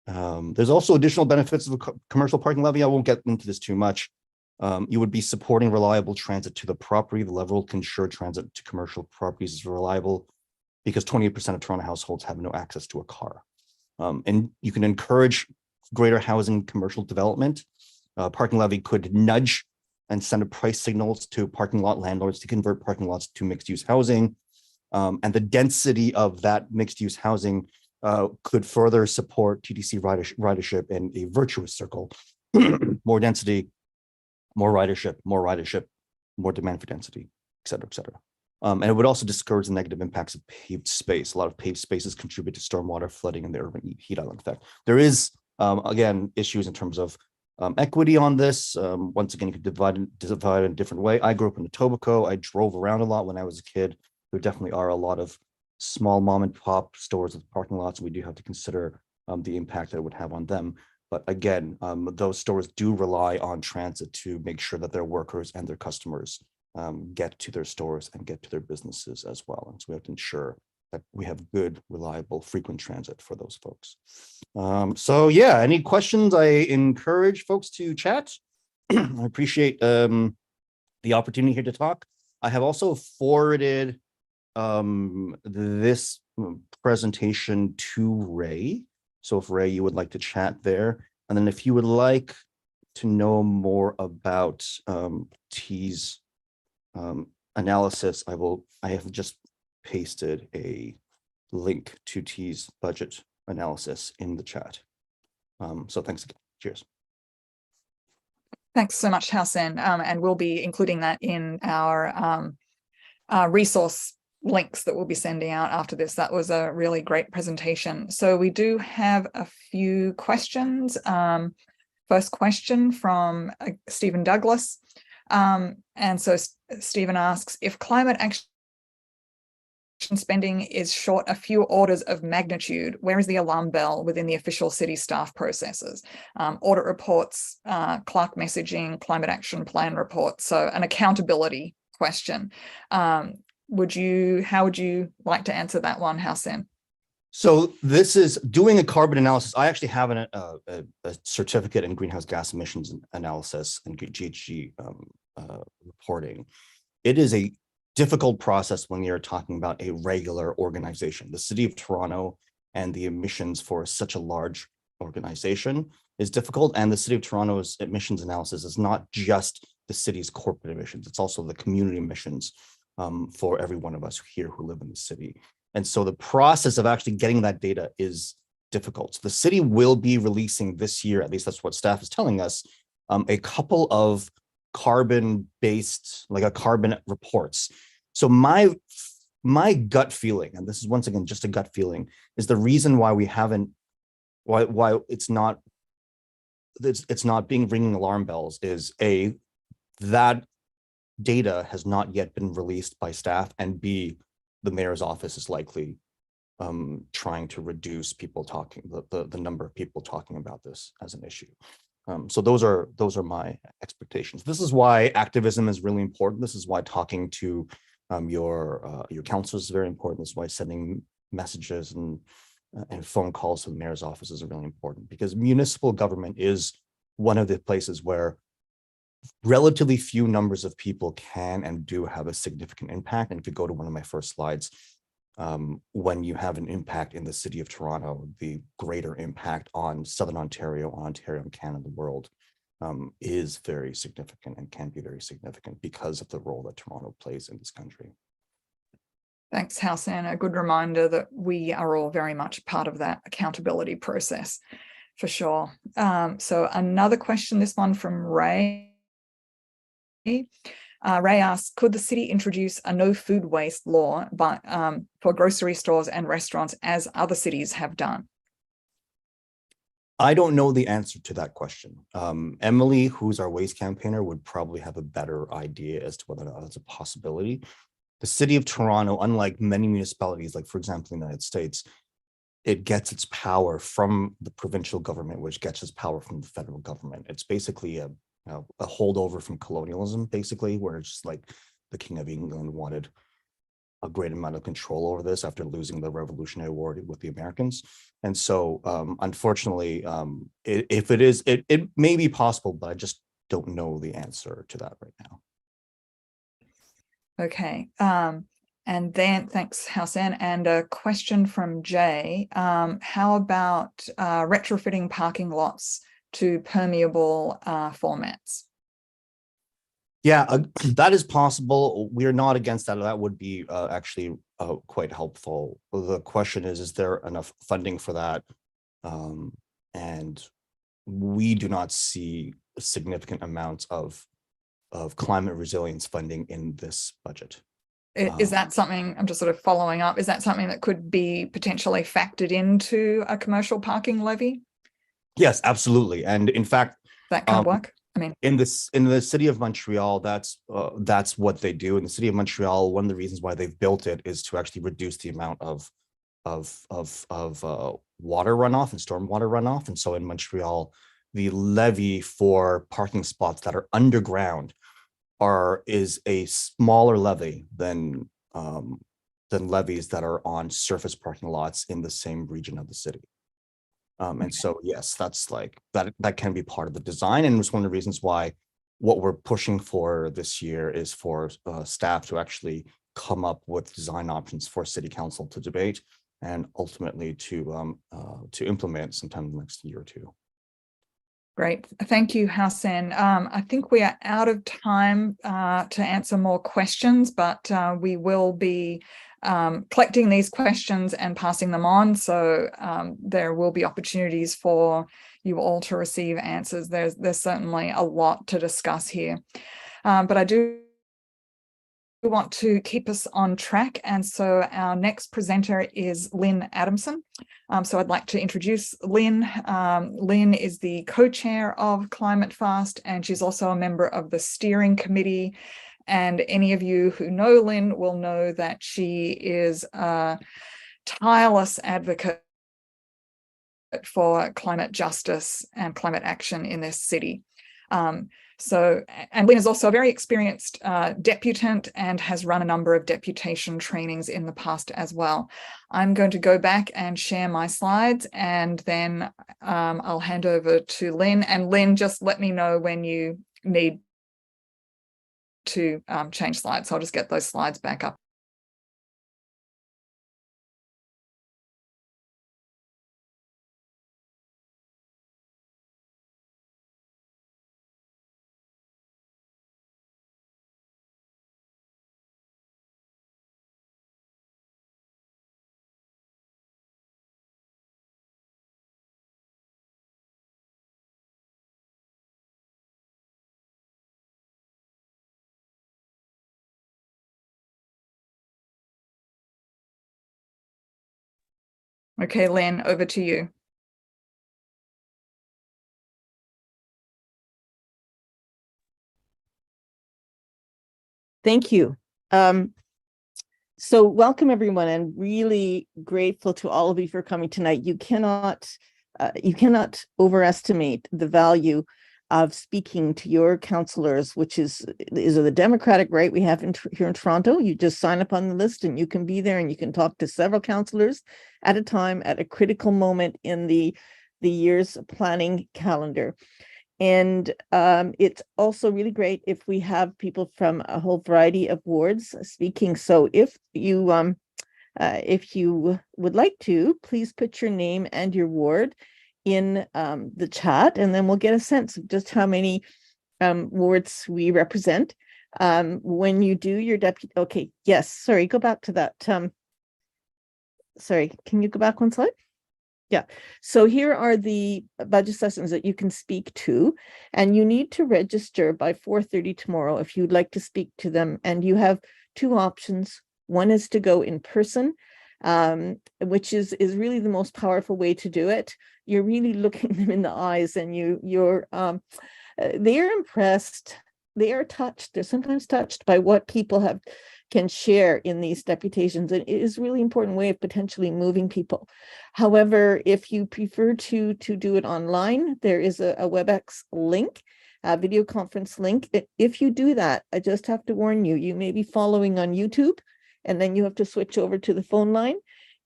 There's also additional benefits of a commercial parking levy. I won't get into this too much. You would be supporting reliable transit to the property. The level to ensure transit to commercial properties is reliable, because 28% of Toronto households have no access to a car. And you can encourage greater housing commercial development. Parking levy could nudge and send a price signals to parking lot landlords to convert parking lots to mixed use housing. And the density of that mixed use housing could further support TTC ridership in a virtuous circle. More density, more ridership, more demand for density, et cetera, et cetera. And it would also discourage the negative impacts of paved space. A lot of paved spaces contribute to stormwater flooding and the urban heat island effect. There is, again, issues in terms of equity on this. Once again, you could divide in a different way. I grew up in Etobicoke. I drove around a lot when I was a kid. There definitely are a lot of small mom and pop stores with parking lots. We do have to consider the impact that it would have on them. But again, those stores do rely on transit to make sure that their workers and their customers get to their stores and get to their businesses as well. And so we have to ensure that we have good, reliable, frequent transit for those folks. So yeah, any questions? I encourage folks to chat. I appreciate the opportunity here to talk. I have also forwarded this presentation to Ray. So if Ray, you would like to chat there, and then if you would like to know more about T's analysis, I have just pasted a link to T's budget analysis in the chat. So thanks again. Cheers. Thanks so much, How-Sen. And we'll be including that in our resource links that we'll be sending out after this. That was a really great presentation. So we do have a few questions. First question from Stephen Douglas. And so Stephen asks, if climate action spending is short a few orders of magnitude, where is the alarm bell within the official city staff processes? Audit reports, clerk messaging, climate action plan reports. So an accountability question. How would you like to answer that one, How-Sen? So this is doing a carbon analysis. I actually have a certificate in greenhouse gas emissions analysis and GHG reporting. It is a difficult process when you're talking about a regular organization. The City of Toronto and the emissions for such a large organization is difficult. And the City of Toronto's emissions analysis is not just the city's corporate emissions, it's also the community emissions for every one of us here who live in the city. And so the process of actually getting that data is difficult. So the city will be releasing this year, at least that's what staff is telling us, a couple of carbon-based, like a carbon reports. So my gut feeling, and this is once again just a gut feeling, is the reason why we haven't, why it's not being ringing alarm bells is A, that data has not yet been released by staff, and B, the mayor's office is likely trying to reduce people talking, the number of people talking about this as an issue. So those are my expectations. This is why activism is really important. This is why talking to your councillors is very important. This is why sending messages and phone calls to the mayor's office is really important, because municipal government is one of the places where relatively few numbers of people can and do have a significant impact. And if you go to one of my first slides, when you have an impact in the City of Toronto, the greater impact on Southern Ontario, and Canada, the world, is very significant and can be very significant because of the role that Toronto plays in this country. Thanks, How-Sen. A good reminder that we are all very much part of that accountability process, for sure. So another question, this one from Ray. Ray asks, could the city introduce a no food waste law for grocery stores and restaurants as other cities have done? I don't know the answer to that question. Emily, who's our waste campaigner, would probably have a better idea as to whether or not that's a possibility. The City of Toronto, unlike many municipalities, like for example, in the United States, it gets its power from the provincial government, which gets its power from the federal government. It's basically a holdover from colonialism, basically, where it's just like the King of England wanted a great amount of control over this after losing the Revolutionary War with the Americans. And so, unfortunately, if it is, it may be possible, but I just don't know the answer to that right now. Okay. And then thanks, How-Sen. And a question from Jay. How about retrofitting parking lots to permeable formats? Yeah, that is possible. We're not against that. That would be actually quite helpful. The question is there enough funding for that? And we do not see significant amounts of climate resilience funding in this budget. Is that something, I'm just sort of following up, is that something that could be potentially factored into a commercial parking levy? Yes, absolutely. And in fact, that can work. I mean, in the city of Montreal, that's what they do. In the city of Montreal, one of the reasons why they've built it is to actually reduce the amount of water runoff and stormwater runoff. And so in Montreal, the levy for parking spots that are underground is a smaller levy than levies that are on surface parking lots in the same region of the city. And so, yes, that's like that can be part of the design. And it's one of the reasons why what we're pushing for this year is for staff to actually come up with design options for city council to debate and ultimately to implement sometime in the next year or two. Great. Thank you, How-Sen. I think we are out of time to answer more questions, but we will be collecting these questions and passing them on. So there will be opportunities for you all to receive answers. There's certainly a lot to discuss here, but I do want to keep us on track. And so our next presenter is Lynn Adamson. So I'd like to introduce Lynn. Lynn is the co-chair of ClimateFast, and she's also a member of the steering committee And any of you who know Lynn will know that she is a tireless advocate for climate justice and climate action in this city. And Lynn is also a very experienced deputant and has run a number of deputation trainings in the past as well. I'm going to go back and share my slides, and then I'll hand over to Lynn. And Lynn, just let me know when you need to change slides. So I'll just get those slides back up. Okay, Lynn, over to you. Thank you. So welcome everyone, and really grateful to all of you for coming tonight. You cannot overestimate the value of speaking to your councillors, which is the democratic right we have here in Toronto. You just sign up on the list and you can be there, and you can talk to several councillors at a time at a critical moment in the year's planning calendar. And it's also really great if we have people from a whole variety of wards speaking. So if you would like to, please put your name and your ward in the chat, and then we'll get a sense of just how many wards we represent. When you do your deputy, okay, yes, sorry, go back to that. Sorry, can you go back one slide? Yeah, so here are the budget sessions that you can speak to, and you need to register by 4:30 tomorrow if you'd like to speak to them. And you have two options. One is to go in person, which is really the most powerful way to do it. You're really looking them in the eyes, and they're impressed. They are touched. They're sometimes touched by what people can share in these deputations. And it is a really important way of potentially moving people. However, if you prefer to do it online, there is a WebEx link, a video conference link. If you do that, I just have to warn you, you may be following on YouTube, and then you have to switch over to the phone line,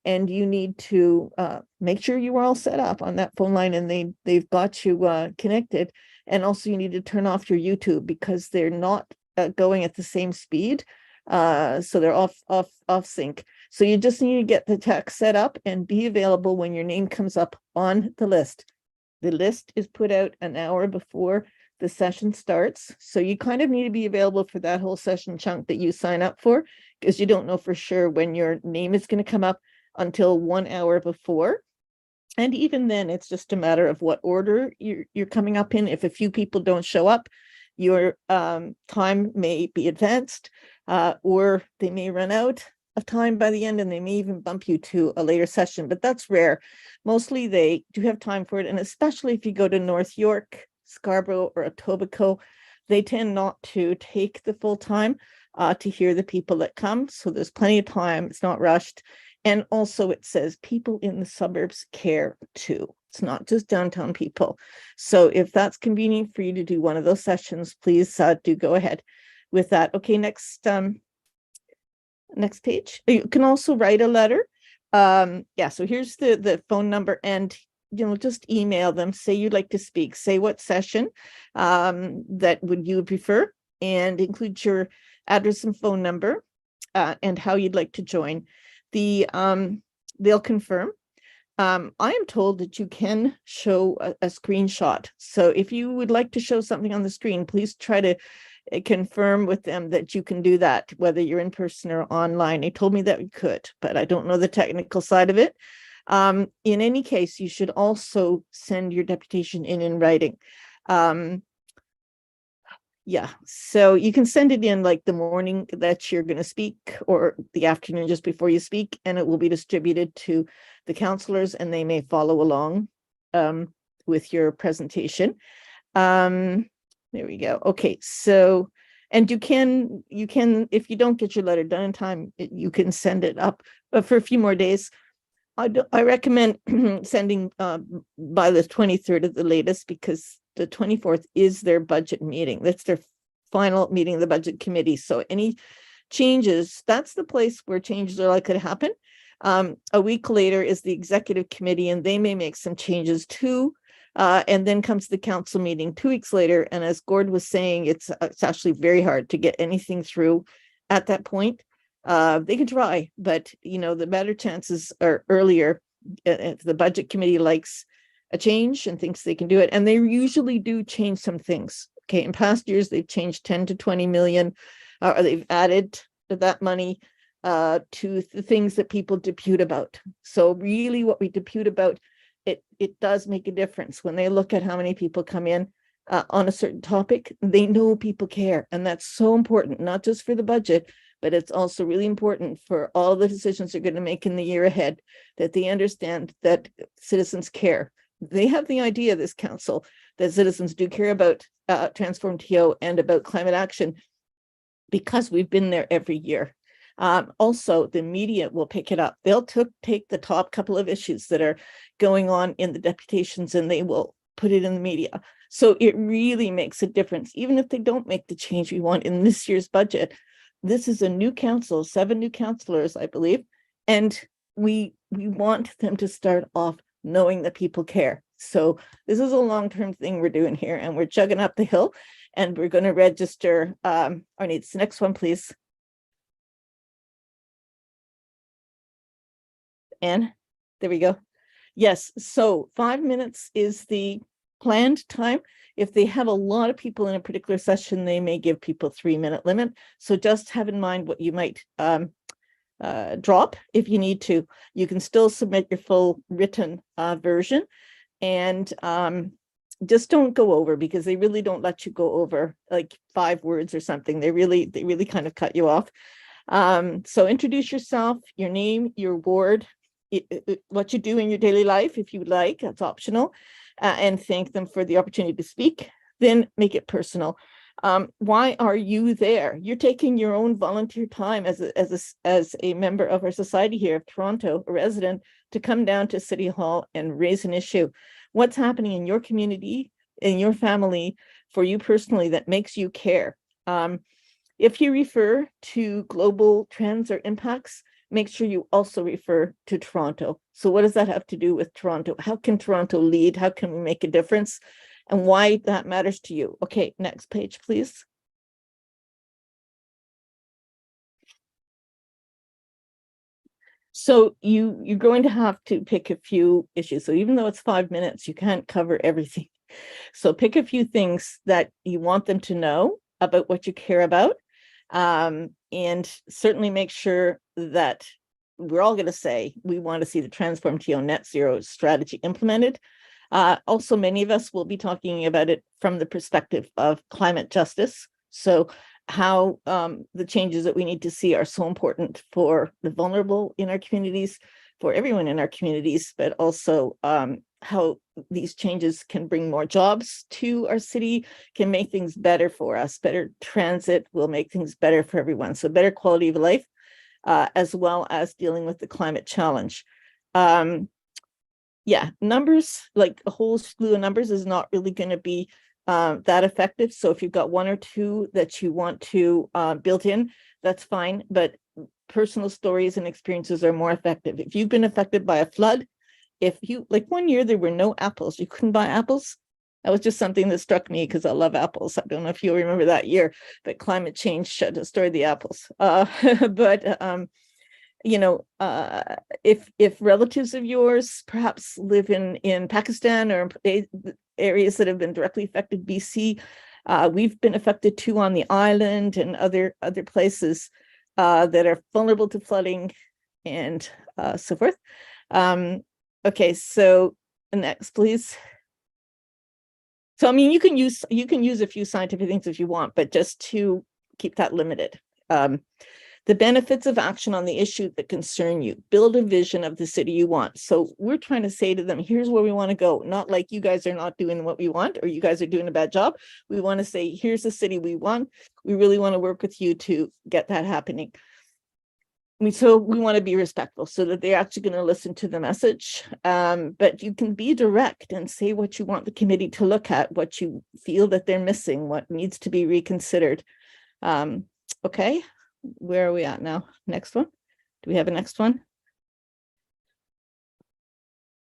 and you need to make sure you are all set up on that phone line and they've got you connected. And also you need to turn off your YouTube because they're not going at the same speed. So they're off sync. So you just need to get the tech set up and be available when your name comes up on the list. The list is put out an hour before the session starts. So you kind of need to be available for that whole session chunk that you sign up for, because you don't know for sure when your name is going to come up until 1 hour before. And even then, it's just a matter of what order you're coming up in. If a few people don't show up, your time may be advanced, or they may run out of time by the end, and they may even bump you to a later session, but that's rare. Mostly they do have time for it, and especially if you go to North York, Scarborough, or Etobicoke, they tend not to take the full time to hear the people that come. So there's plenty of time. It's not rushed. And also it says people in the suburbs care too. It's not just downtown people. So if that's convenient for you to do one of those sessions, please do go ahead with that. Okay, next page. You can also write a letter. Yeah, so here's the phone number, and just email them, say you'd like to speak, say what session that you would prefer, and include your address and phone number and how you'd like to join. They'll confirm. I am told that you can show a screenshot. So if you would like to show something on the screen, please try to confirm with them that you can do that, whether you're in person or online. They told me that we could, but I don't know the technical side of it. In any case, you should also send your deputation in writing. Yeah, so you can send it in like the morning that you're going to speak, or the afternoon just before you speak, and it will be distributed to the councillors, and they may follow along with your presentation. There we go. Okay, so And you can, if you don't get your letter done in time, you can send it up for a few more days. I recommend sending by the 23rd at the latest, because the 24th is their budget meeting. That's their final meeting of the budget committee. So any changes, that's the place where changes are likely to happen. A week later is the executive committee, and they may make some changes too. And then comes the council meeting 2 weeks later. And as Gord was saying, it's actually very hard to get anything through at that point. They can try, but the better chances are earlier. If the budget committee likes a change and thinks they can do it, and they usually do change some things. Okay, in past years, they've changed 10 to 20 million, or they've added that money to the things that people depute about. So really what we depute about, it does make a difference. When they look at how many people come in on a certain topic, they know people care. And that's so important, not just for the budget, but it's also really important for all the decisions they're going to make in the year ahead, that they understand that citizens care. They have the idea, this council, that citizens do care about Transform TO and about climate action, because we've been there every year. Also, the media will pick it up. They'll take the top couple of issues that are going on in the deputations, and they will put it in the media. So it really makes a difference, even if they don't make the change we want in this year's budget. This is a new council, 7 new councillors, I believe, and we want them to start off knowing that people care. So this is a long-term thing we're doing here, and we're chugging up the hill, and we're going to register our needs. The next one, please. And there we go. Yes, so 5 minutes is the planned time. If they have a lot of people in a particular session, they may give people 3-minute limit. So just have in mind what you might drop if you need to. You can still submit your full written version, and just don't go over, because they really don't let you go over like 5 words or something. They really kind of cut you off. So introduce yourself, your name, your ward, what you do in your daily life, if you would like, that's optional, and thank them for the opportunity to speak. Then make it personal. Why are you there? You're taking your own volunteer time as a member of our society here of Toronto, a resident, to come down to City Hall and raise an issue. What's happening in your community, in your family, for you personally, that makes you care? If you refer to global trends or impacts, make sure you also refer to Toronto. So what does that have to do with Toronto? How can Toronto lead? How can we make a difference? And why that matters to you. Okay, next page, please. So you're going to have to pick a few issues. So even though it's 5 minutes, you can't cover everything. So pick a few things that you want them to know about what you care about. And certainly make sure that we're all going to say we want to see the Transform TO net zero strategy implemented. Also, many of us will be talking about it from the perspective of climate justice. So how the changes that we need to see are so important for the vulnerable in our communities, for everyone in our communities, but also how these changes can bring more jobs to our city, can make things better for us. Better transit will make things better for everyone. So better quality of life, as well as dealing with the climate challenge. Yeah, numbers, like a whole slew of numbers, is not really going to be that effective. So if you've got 1 or 2 that you want to build in, that's fine. But personal stories and experiences are more effective. If you've been affected by a flood, like 1 year, there were no apples. You couldn't buy apples. That was just something that struck me, because I love apples. I don't know if you'll remember that year, but climate change destroyed the apples. If relatives of yours perhaps live in Pakistan or areas that have been directly affected, BC, we've been affected too on the island and other places that are vulnerable to flooding and so forth. Okay, so next, please. So, I mean, you can use a few scientific things if you want, but just to keep that limited. The benefits of action on the issues that concern you. Build a vision of the city you want. So we're trying to say to them, here's where we want to go. Not like you guys are not doing what we want or you guys are doing a bad job. We want to say, here's the city we want. We really want to work with you to get that happening. So we want to be respectful so that they're actually going to listen to the message. But you can be direct and say what you want the committee to look at, what you feel that they're missing, what needs to be reconsidered. Okay. Where are we at now? Next one. Do we have a next one?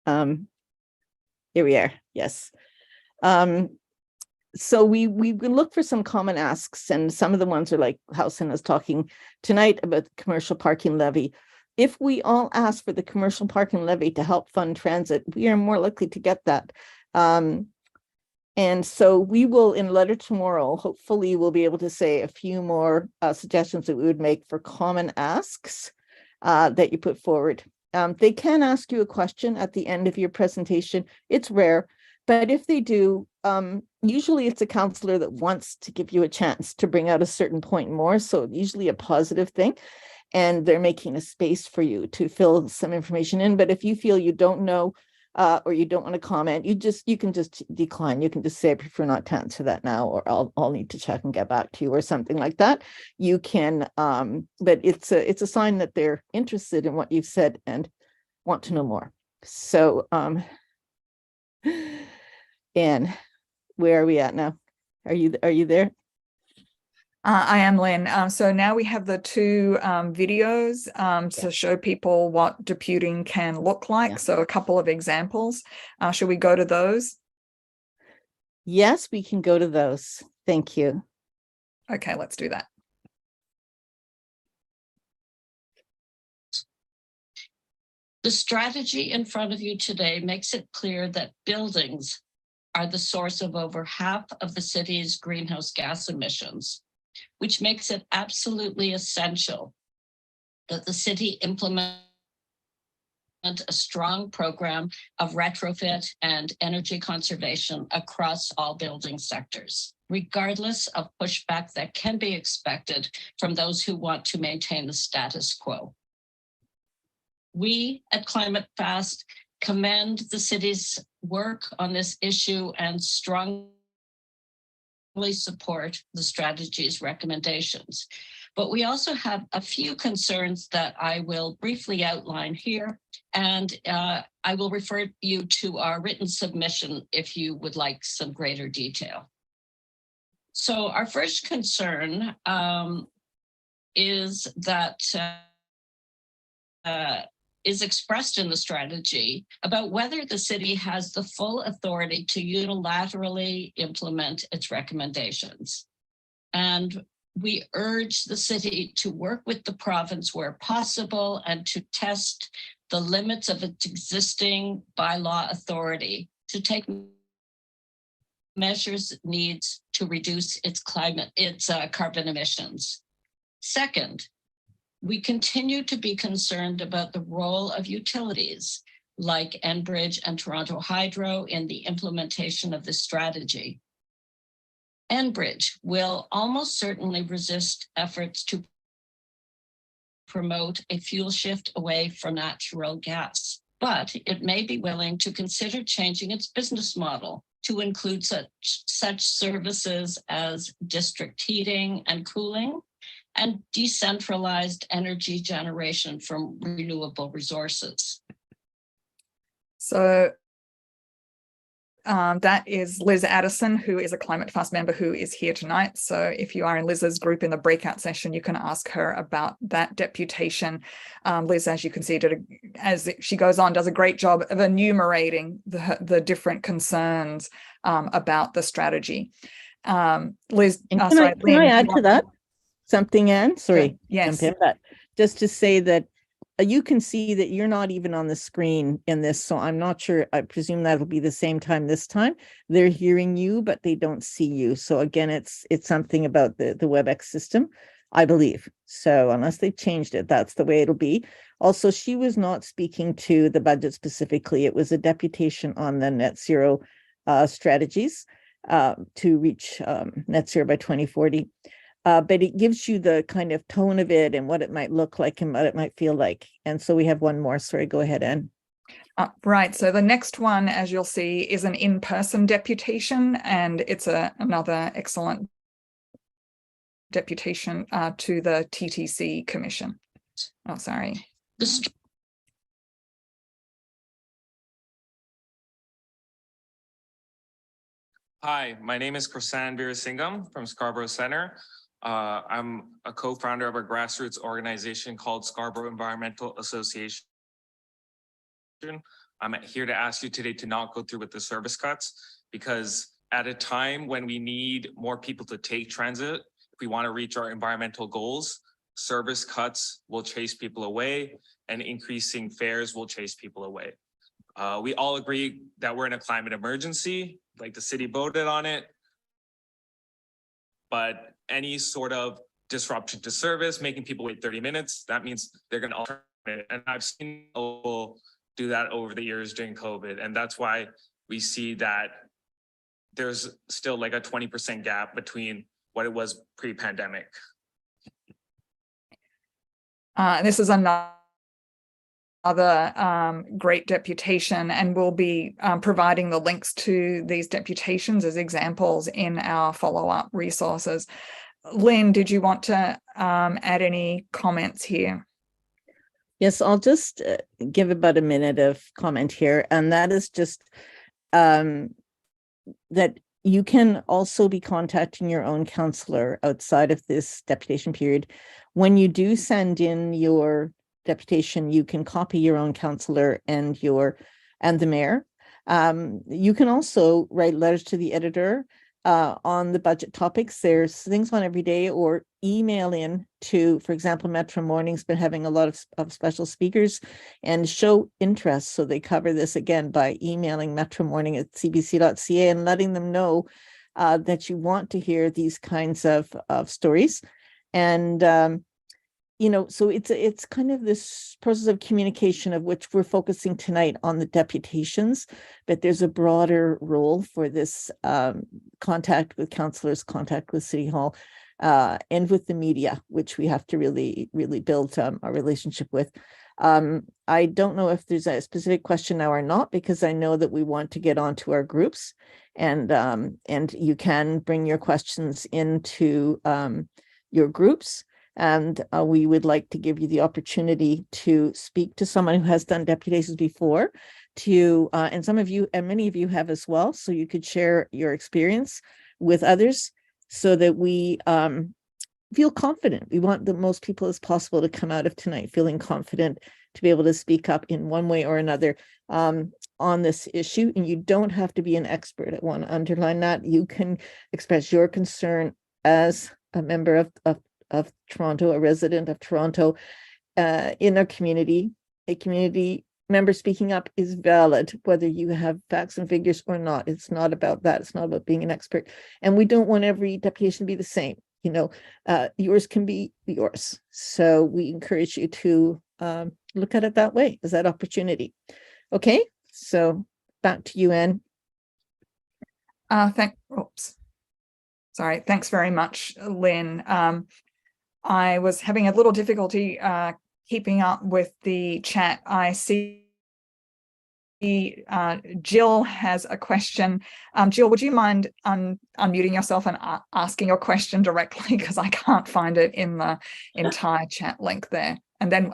Here we are. Yes. So we look for some common asks, and some of the ones are like How-Sen is talking tonight about the commercial parking levy. If we all ask for the commercial parking levy to help fund transit, we are more likely to get that. And so we will, in a letter tomorrow, hopefully we'll be able to say a few more suggestions that we would make for common asks that you put forward. They can ask you a question at the end of your presentation. It's rare, but if they do, usually it's a councillor that wants to give you a chance to bring out a certain point more. So usually a positive thing. And they're making a space for you to fill some information in. But if you feel you don't know, or you don't want to comment, you can just decline. You can just say, I prefer not to answer that now, or I'll need to check and get back to you, or something like that. You can, but it's a sign that they're interested in what you've said and want to know more. So, Anne, where are we at now? Are you there? I am, Lynn. So now we have the two videos to show people what deputing can look like. Yeah. So a couple of examples. Should we go to those? Yes, we can go to those. Thank you. Okay, let's do that. The strategy in front of you today makes it clear that buildings are the source of over half of the city's greenhouse gas emissions, which makes it absolutely essential that the city implement a strong program of retrofit and energy conservation across all building sectors, regardless of pushback that can be expected from those who want to maintain the status quo. We at ClimateFast commend the city's work on this issue and strongly support the strategy's recommendations. But we also have a few concerns that I will briefly outline here, and I will refer you to our written submission if you would like some greater detail. So our first concern is that is expressed in the strategy about whether the city has the full authority to unilaterally implement its recommendations. And we urge the city to work with the province where possible and to test the limits of its existing bylaw authority to take measures it needs to reduce its carbon emissions. Second, we continue to be concerned about the role of utilities like Enbridge and Toronto Hydro in the implementation of this strategy. Enbridge will almost certainly resist efforts to promote a fuel shift away from natural gas, but it may be willing to consider changing its business model to include such services as district heating and cooling, and decentralized energy generation from renewable resources. So that is Liz Addison, who is a ClimateFast member who is here tonight. So if you are in Liz's group in the breakout session, you can ask her about that deputation. Liz, as you can see, as she goes on, does a great job of enumerating the different concerns about the strategy. Liz, Can I add to that something, Anne? Sorry, yes. jump in, but just to say that you can see that you're not even on the screen in this, so I'm not sure. I presume that'll be the same time this time. They're hearing you, but they don't see you. So again, it's something about the WebEx system, I believe. So unless they've changed it, that's the way it'll be. Also, she was not speaking to the budget specifically. It was a deputation on the net zero strategies to reach net zero by 2040. but it gives you the kind of tone of it and what it might look like and what it might feel like. And so we have one more. Sorry, go ahead, Anne. Right. So the next one, as you'll see, is an in-person deputation, and it's another excellent deputation to the TTC Commission. Oh, sorry. Hi, my name is Prasan Veerasingham from Scarborough Center. I'm a co-founder of a grassroots organization called Scarborough Environmental Association. I'm here to ask you today to not go through with the service cuts, because at a time when we need more people to take transit, if we want to reach our environmental goals, service cuts will chase people away and increasing fares will chase people away. We all agree that we're in a climate emergency, like the city voted on it, but any sort of disruption to service, making people wait 30 minutes, that means they're going to alter it. And I've seen people do that over the years during COVID. And that's why we see that there's still like a 20% gap between what it was pre-pandemic. This is another great deputation, and we'll be providing the links to these deputations as examples in our follow-up resources. Lynn, did you want to add any comments here? Yes, I'll just give about a minute of comment here, and that is just that you can also be contacting your own councillor outside of this deputation period. When you do send in your deputation, you can copy your own councillor and the mayor. You can also write letters to the editor on the budget topics. There's things on every day, or email in to, for example, Metro Morning's been having a lot of special speakers, and show interest. So they cover this again by emailing Metro Morning at cbc.ca and letting them know that you want to hear these kinds of stories. And you know, so it's kind of this process of communication, of which we're focusing tonight on the deputations, but there's a broader role for this contact with councillors, contact with City Hall, and with the media, which we have to really build a relationship with. I don't know if there's a specific question now or not, because I know that we want to get onto our groups, and you can bring your questions into your groups. And we would like to give you the opportunity to speak to someone who has done deputations before, and some of you, and many of you have as well, so you could share your experience with others so that we feel confident. We want the most people as possible to come out of tonight feeling confident to be able to speak up in one way or another on this issue. And you don't have to be an expert. I want to underline that. You can express your concern as a member of Toronto, a resident of Toronto, in a community. A community member speaking up is valid, whether you have facts and figures or not. It's not about that. It's not about being an expert. And we don't want every deputation to be the same. You know, yours can be yours. So we encourage you to look at it that way, as that opportunity. Okay, so back to you, Anne. Thanks very much, Lynn. I was having a little difficulty keeping up with the chat. I see Jill has a question. Jill, would you mind unmuting yourself and asking your question directly, because I can't find it in the entire chat link there. And then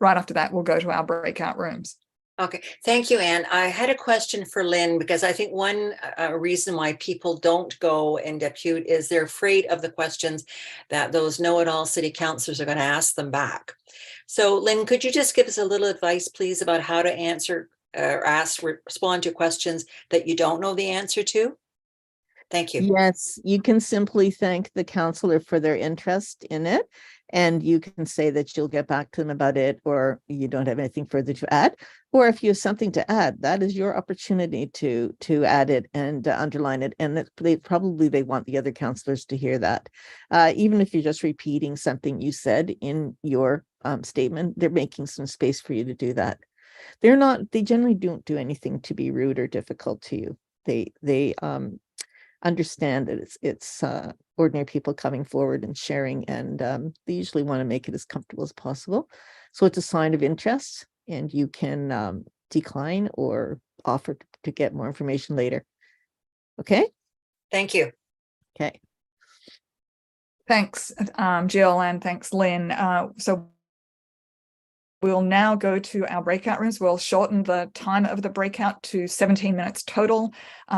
right after that, we'll go to our breakout rooms. Okay, thank you, Anne. I had a question for Lynn, because I think one reason why people don't go and depute is they're afraid of the questions that those know-it-all city councillors are going to ask them back. So Lynn, could you just give us a little advice, please, about how to answer or respond to questions that you don't know the answer to? Thank you. Yes, you can simply thank the councillor for their interest in it, and you can say that you'll get back to them about it, or you don't have anything further to add. Or if you have something to add, that is your opportunity to add it and underline it. And that they want the other councillors to hear that. Even if you're just repeating something you said in your statement, they're making some space for you to do that. They generally don't do anything to be rude or difficult to you. understand that it's ordinary people coming forward and sharing, and they usually want to make it as comfortable as possible. So it's a sign of interest, and you can decline or offer to get more information later. Okay. Thank you. Okay. Thanks, Jill, and thanks, Lynn. So we'll now go to our breakout rooms. We'll shorten the time of the breakout to 17 minutes total.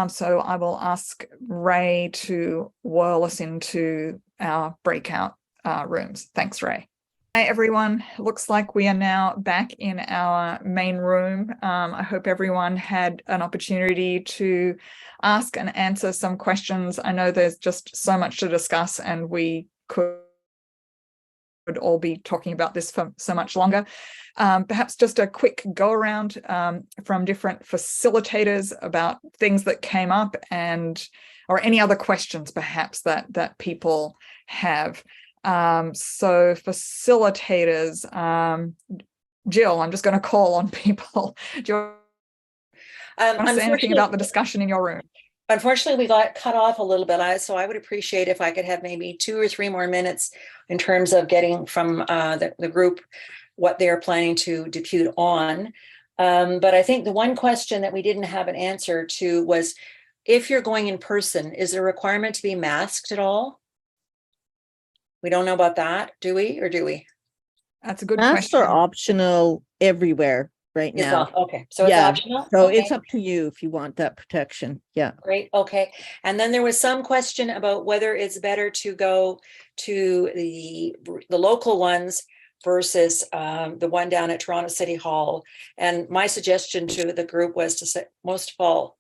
So I will ask Ray to whirl us into our breakout rooms. Thanks, Ray. Hi, everyone. Looks like we are now back in our main room. I hope everyone had an opportunity to ask and answer some questions. I know there's just so much to discuss, and we could all be talking about this for so much longer. Perhaps just a quick go around from different facilitators about things that came up, or any other questions perhaps that people have. So facilitators, Jill, I'm just going to call on people. Do you want to say anything about the discussion in your room? Unfortunately, we got cut off a little bit, so I would appreciate if I could have maybe 2 or 3 more minutes in terms of getting from the group what they're planning to depute on. But I think the one question that we didn't have an answer to was, if you're going in person, is there a requirement to be masked at all? We don't know about that, do we, or do we? That's a good Masks question. are optional everywhere right now. Okay, so it's optional? So Okay. it's up to you if you want that protection. Yeah. Great, okay. And then there was some question about whether it's better to go to the local ones versus the one down at Toronto City Hall. And my suggestion to the group was to say, most of all,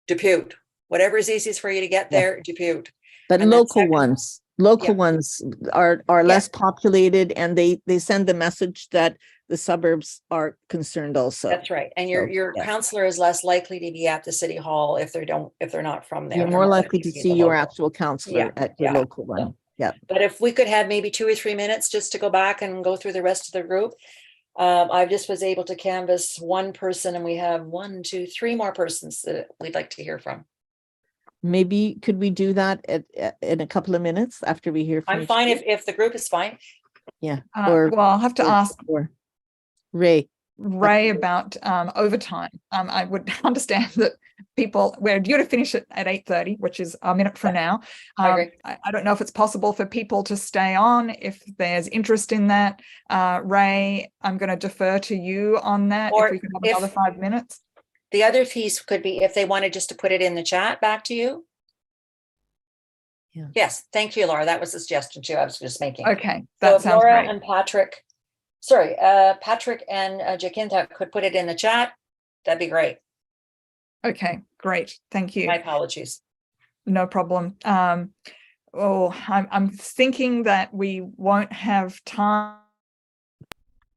depute. Whatever is easiest for you to get there, depute. But And local ones are less Yeah. populated, and they send the message that the suburbs are concerned also. That's right. And your councillor is less likely to be at the city hall if they're not from there. You're They're more more likely to be see the your local. actual councillor at your local one. Yeah. But if we could have maybe 2 or 3 minutes just to go back and go through the rest of the group. I just was able to canvass one person, and we have 1, 2, 3 more persons that we'd like to hear from. Maybe could we do that in a couple of minutes after we hear from I'm each fine group? if the group is fine. Yeah. Well, I'll have to ask Ray about overtime. I would understand that we're due to finish it at 8:30, which is a minute from now. I agree. I don't know if it's possible for people to stay on if there's interest in that. Ray, I'm going to defer to you on that. Or if we can have another 5 minutes. The other piece could be if they wanted just to put it in the chat back to you. Yeah. Yes, thank you, Laura. That was the suggestion too I was just making. Okay, So that if sounds Laura great. and Patrick and Jacinta could put it in the chat, that'd be great. Okay, great. Thank you. My apologies. No problem. I'm thinking that we won't have time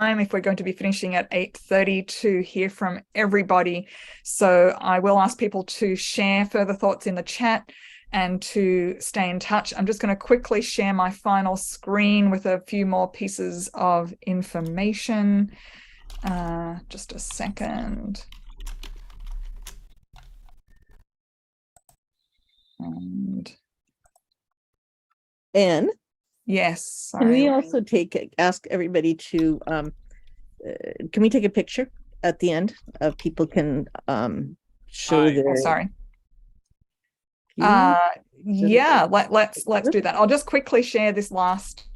if we're going to be finishing at 8:30 to hear from everybody. So I will ask people to share further thoughts in the chat and to stay in touch. I'm just going to quickly share my final screen with a few more pieces of information. Just a second. And yes, can we sorry. also ask everybody to can we take a picture at the end of people can show their sorry. Yeah, let's do that. I'll just quickly share this last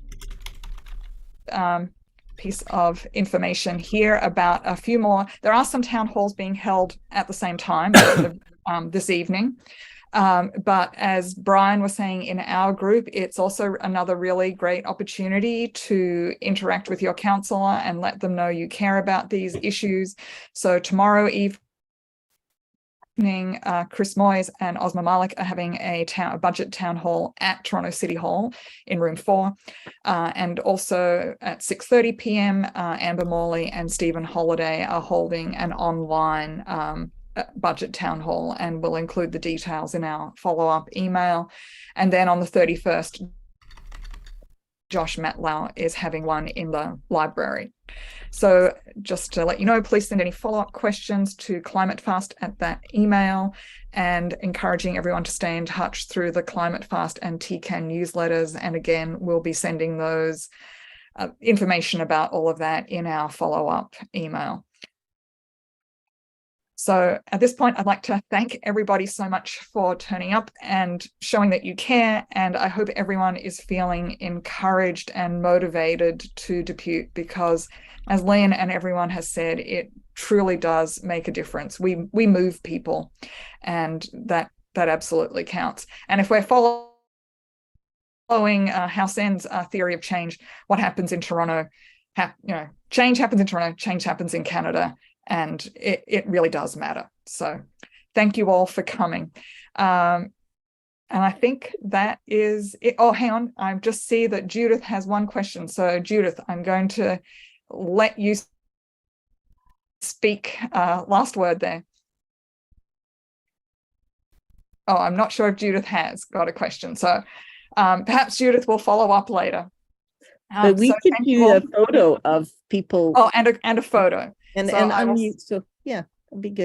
piece of information here about a few more. There are some town halls being held at the same time this evening. But as Brian was saying in our group, it's also another really great opportunity to interact with your councillor and let them know you care about these issues. So tomorrow evening, Chris Moyes and Osma Malik are having a budget town hall at Toronto City Hall in room 4. And also at 6:30 p.m, Amber Morley and Stephen Holliday are holding an online budget town hall, and we'll include the details in our follow-up email. And then on the 31st, Josh Matlow is having one in the library. So just to let you know, please send any follow-up questions to ClimateFast at that email, and encouraging everyone to stay in touch through the ClimateFast and TCAN newsletters. And again, we'll be sending those information about all of that in our follow-up email. So at this point, I'd like to thank everybody so much for turning up and showing that you care. And I hope everyone is feeling encouraged and motivated to depute, because as Lynn and everyone has said, it truly does make a difference. We move people, and that absolutely counts. And if we're following How-Sen's theory of change, what happens in Toronto, change happens in Toronto, change happens in Canada. And it really does matter. So thank you all for coming. And I think that is it. Oh, hang on. I just see that Judith has one question. So Judith, I'm going to let you speak last word there. Oh, I'm not sure if Judith has got a question. So perhaps Judith will follow up later. But we could do a photo of people. Oh, and a photo. And so unmute. So yeah, that'd be good.